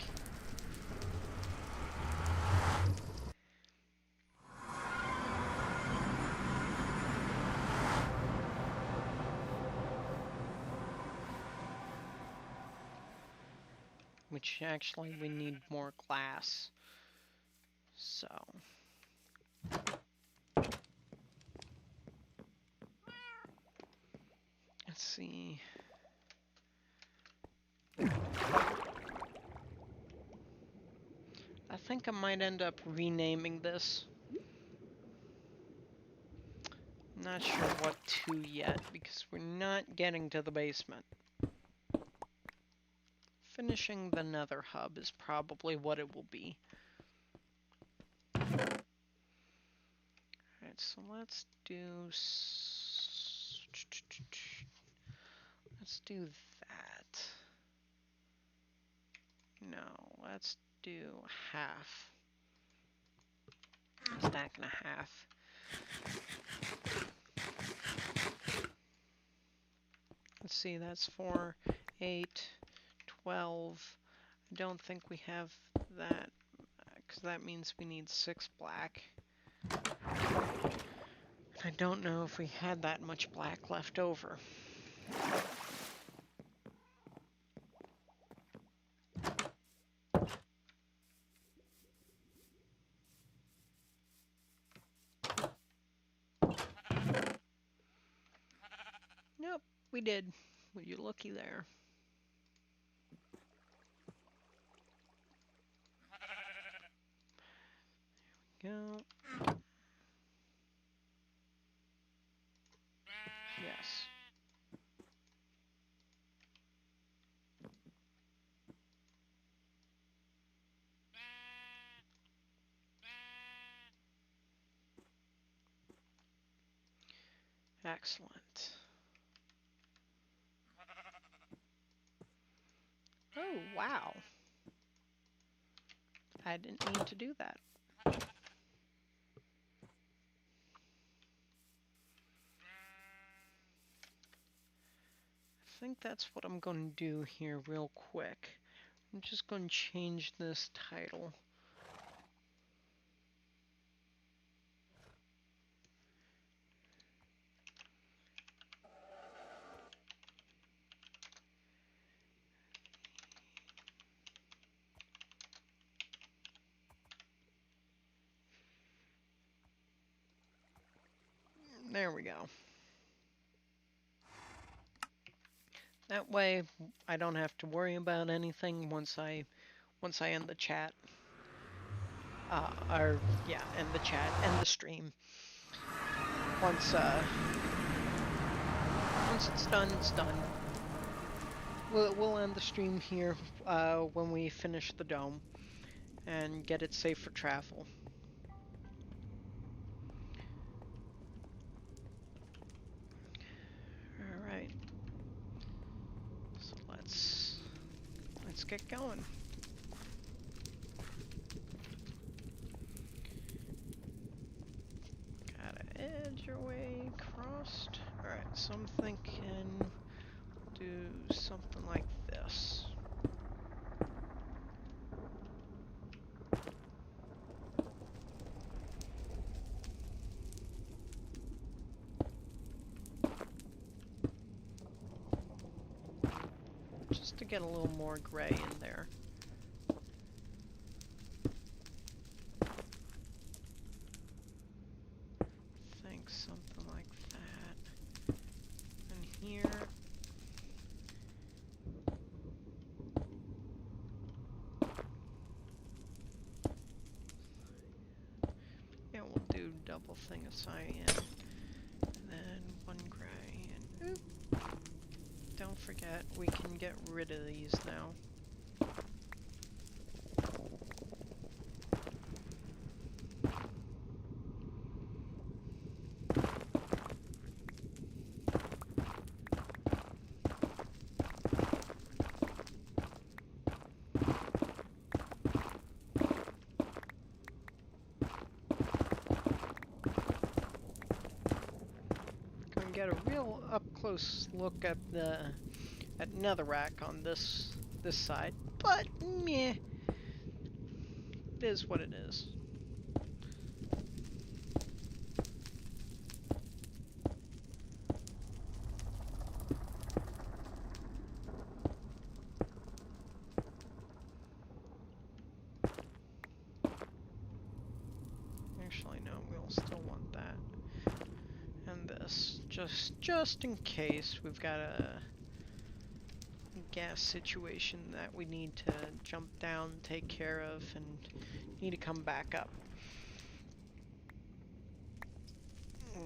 Which actually we need more glass. So. Let's see. I think I might end up renaming this. I'm not sure what to yet because we're not getting to the basement. Finishing the Nether hub is probably what it will be. Alright, so let's do that. No, let's do half. Stack and a half. Let's see, that's 4, 8, 12. I don't think we have that, because that means we need 6 black. I don't know if we had that much black left over. Nope, we did. Well, you're lucky there. Go. Yes. Excellent. Oh, wow. I didn't mean to do that. I think that's what I'm going to do here real quick. I'm just going to change this title. There we go. That way I don't have to worry about anything once I end the chat. Or yeah, end the chat, end the stream. Once it's done, it's done. We'll end the stream here when we finish the dome and get it safe for travel. All right. So let's get going. Gotta edge your way across. All right. So I'm thinking do something like this. Just to get a little more gray in there. Think something like that. And here. Yeah, we'll do double thing of cyan. And then one gray. And oop. Don't forget, we can get rid of these now. Get a real up-close look at the netherrack on this side, but meh, it is what it is. Actually, no, we'll still want that. And this, just in case we've got a gas situation that we need to jump down, take care of, and need to come back up. So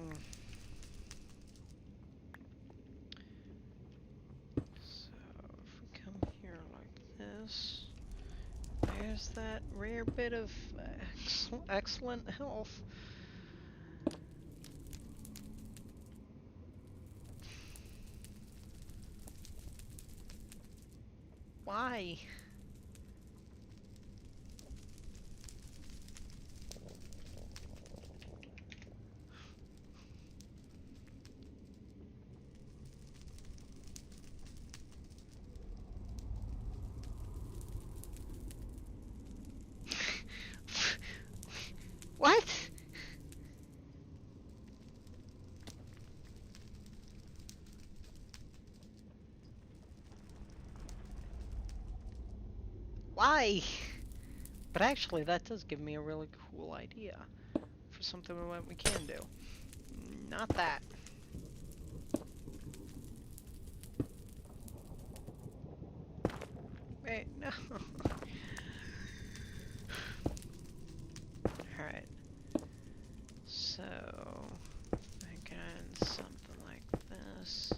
if we come here like this, there's that rare bit of excellent health. Why? What? Why? But actually, that does give me a really cool idea for something we can do. Not that. Wait, no. Alright. So, again, something like this.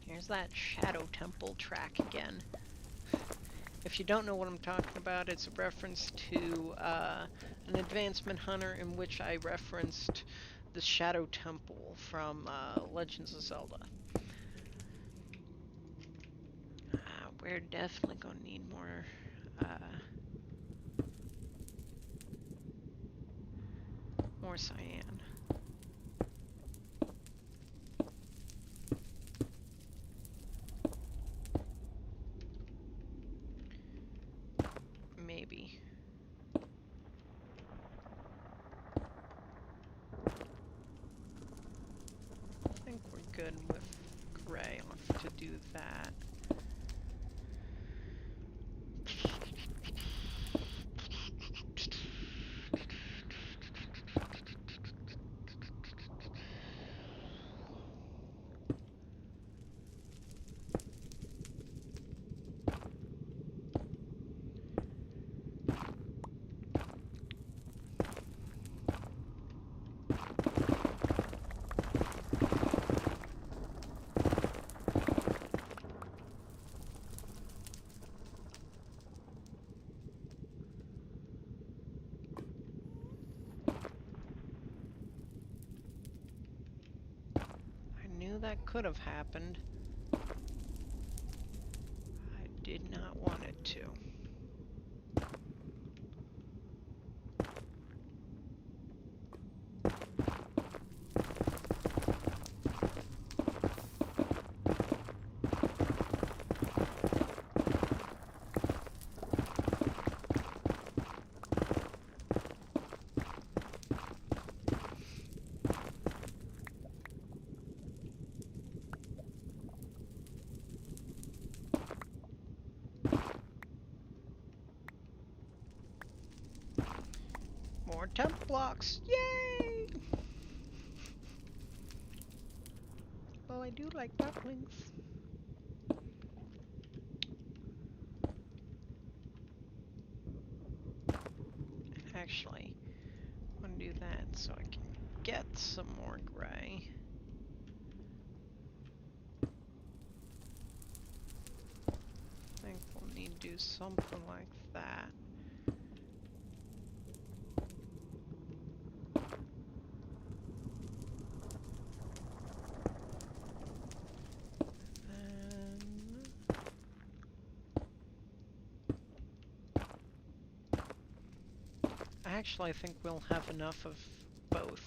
Here's that Shadow Temple track again. If you don't know what I'm talking about, it's a reference to an Advancement Hunter in which I referenced the Shadow Temple from Legends of Zelda. We're definitely going to need more cyan. Maybe. I think we're good with gray. I'll have to do that. That could have happened. I did not want it to. More temp blocks! Yay! Well, I do like ducklings. Actually, I'm gonna do that so I can get some more gray. I think we'll need to do something like that. Actually, I think we'll have enough of both.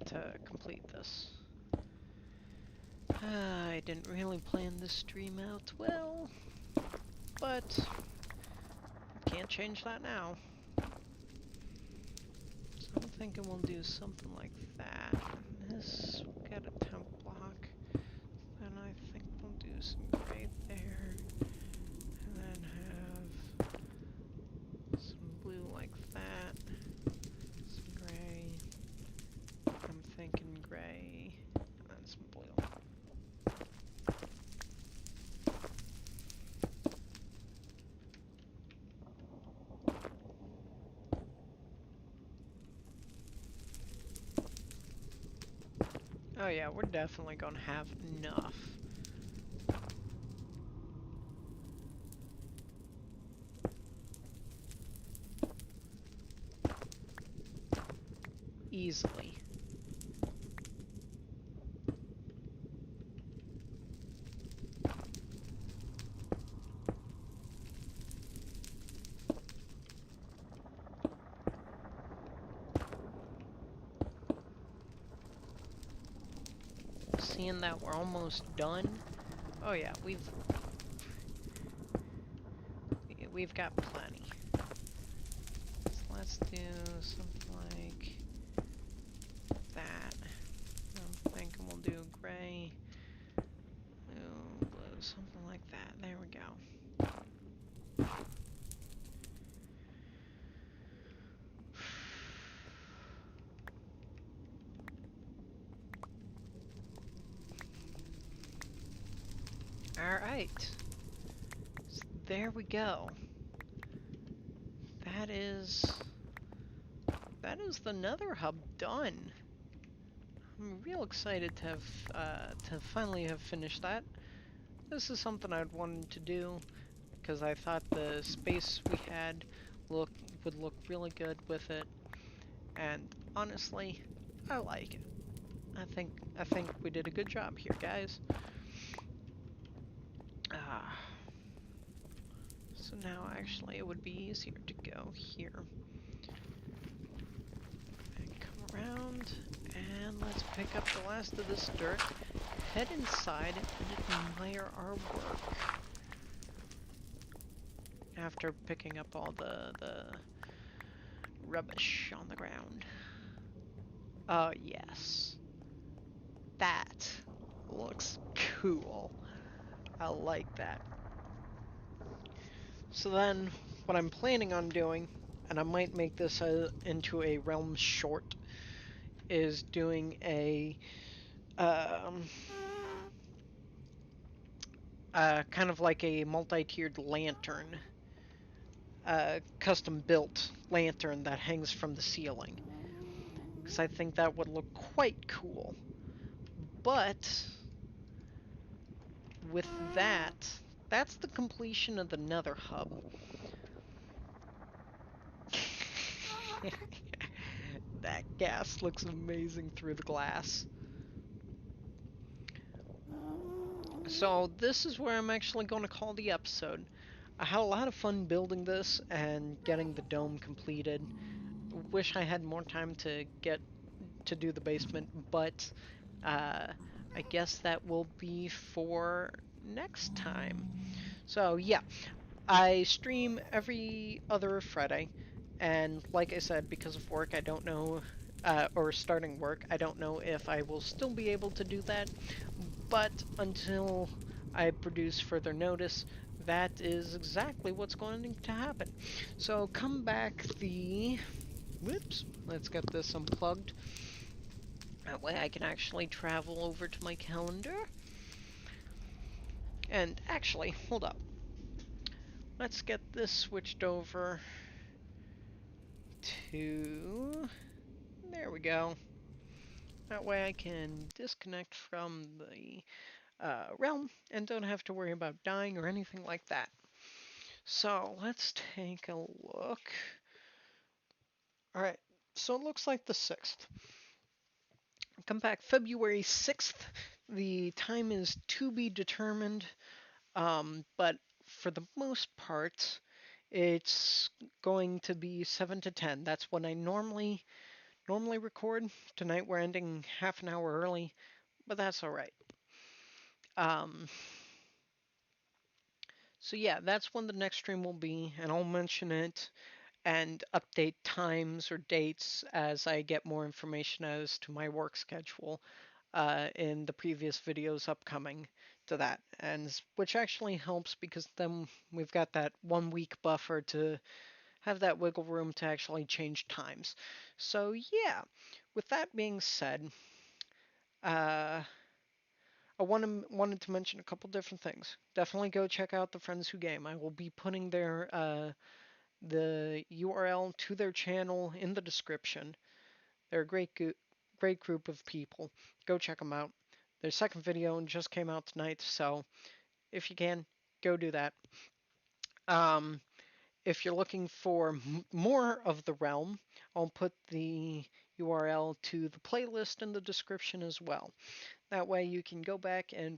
To complete this. I didn't really plan this stream out well, but can't change that now. So I'm thinking we'll do something like that. This will get a temp block. Then I think we'll do some gray there. And then have some blue like that. Some gray. I'm thinking gray. And then some blue. Oh yeah, we're definitely gonna have enough. Easily. seeing that we're almost done. Oh yeah, we've got plenty. So let's do something like that. I'm thinking we'll do gray, blue, something like that. There we go. Alright. So there we go. That is the Nether hub done. I'm real excited to finally have finished that. This is something I'd wanted to do because I thought the space we had would look really good with it, and honestly, I like it. I think we did a good job here, guys. So now actually it would be easier to go here and come around, and let's pick up the last of this dirt, head inside, and admire our work. After picking up all the rubbish on the ground. Oh, yes. That looks cool. I like that. So then, what I'm planning on doing, and I might make this into a Realm short, is doing a kind of like a multi-tiered lantern, custom-built lantern that hangs from the ceiling. Because I think that would look quite cool. But with that, that's the completion of the Nether hub. That gas looks amazing through the glass. So this is where I'm actually going to call the episode. I had a lot of fun building this and getting the dome completed. Wish I had more time to get to do the basement, but I guess that will be for next time. So yeah, I stream every other Friday, and like I said, because of work, I don't know, or starting work, I don't know if I will still be able to do that, but until I produce further notice, that is exactly what's going to happen. So come back whoops, let's get this unplugged. That way I can actually travel over to my calendar. And actually, hold up. Let's get this switched over to... There we go. That way I can disconnect from the realm and don't have to worry about dying or anything like that. So let's take a look. Alright, so it looks like the 6th. Come back February 6th. The time is to be determined, but for the most part, it's going to be 7 to 10. That's when I normally record. Tonight we're ending half an hour early, but that's all right. So yeah, that's when the next stream will be, and I'll mention it and update times or dates as I get more information as to my work schedule in the previous videos upcoming to that, and which actually helps because then we've got that 1 week buffer to have that wiggle room to actually change times. So yeah, with that being said, uh, I wanted to mention a couple different things. Definitely go check out the Friends Who Game. I will be putting the URL to their channel in the description. They're a great group of people. Go check them out. Their second video just came out tonight, so if you can, go do that. If you're looking for more of the realm, I'll put the URL to the playlist in the description as well. That way you can go back and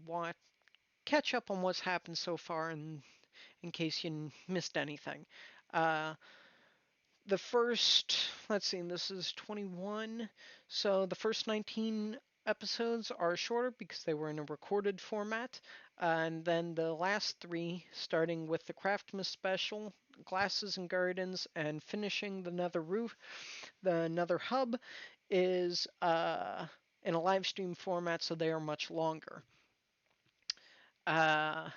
catch up on what's happened so far in case you missed anything. The first, let's see, this is 21, so the first 19 episodes are shorter because they were in a recorded format. And then the last three, starting with the Craftmas special, Glasses and Gardens, and finishing the Nether hub, is in a live stream format, so they are much longer. Uh,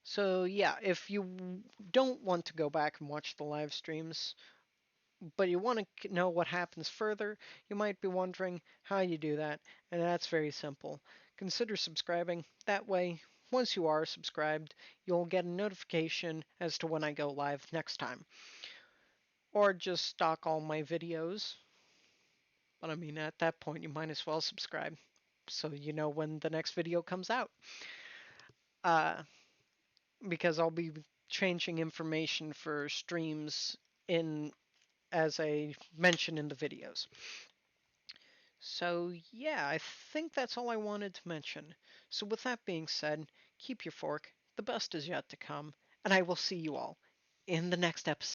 so yeah, if you don't want to go back and watch the live streams, but you want to know what happens further, you might be wondering how you do that, and that's very simple. Consider subscribing. That way, once you are subscribed, you'll get a notification as to when I go live next time. Or just stalk all my videos. But I mean, at that point, you might as well subscribe so you know when the next video comes out. Uh, because I'll be changing information for streams in as I mention in the videos. So, yeah, I think that's all I wanted to mention. So, with that being said, keep your fork, the best is yet to come, and I will see you all in the next episode.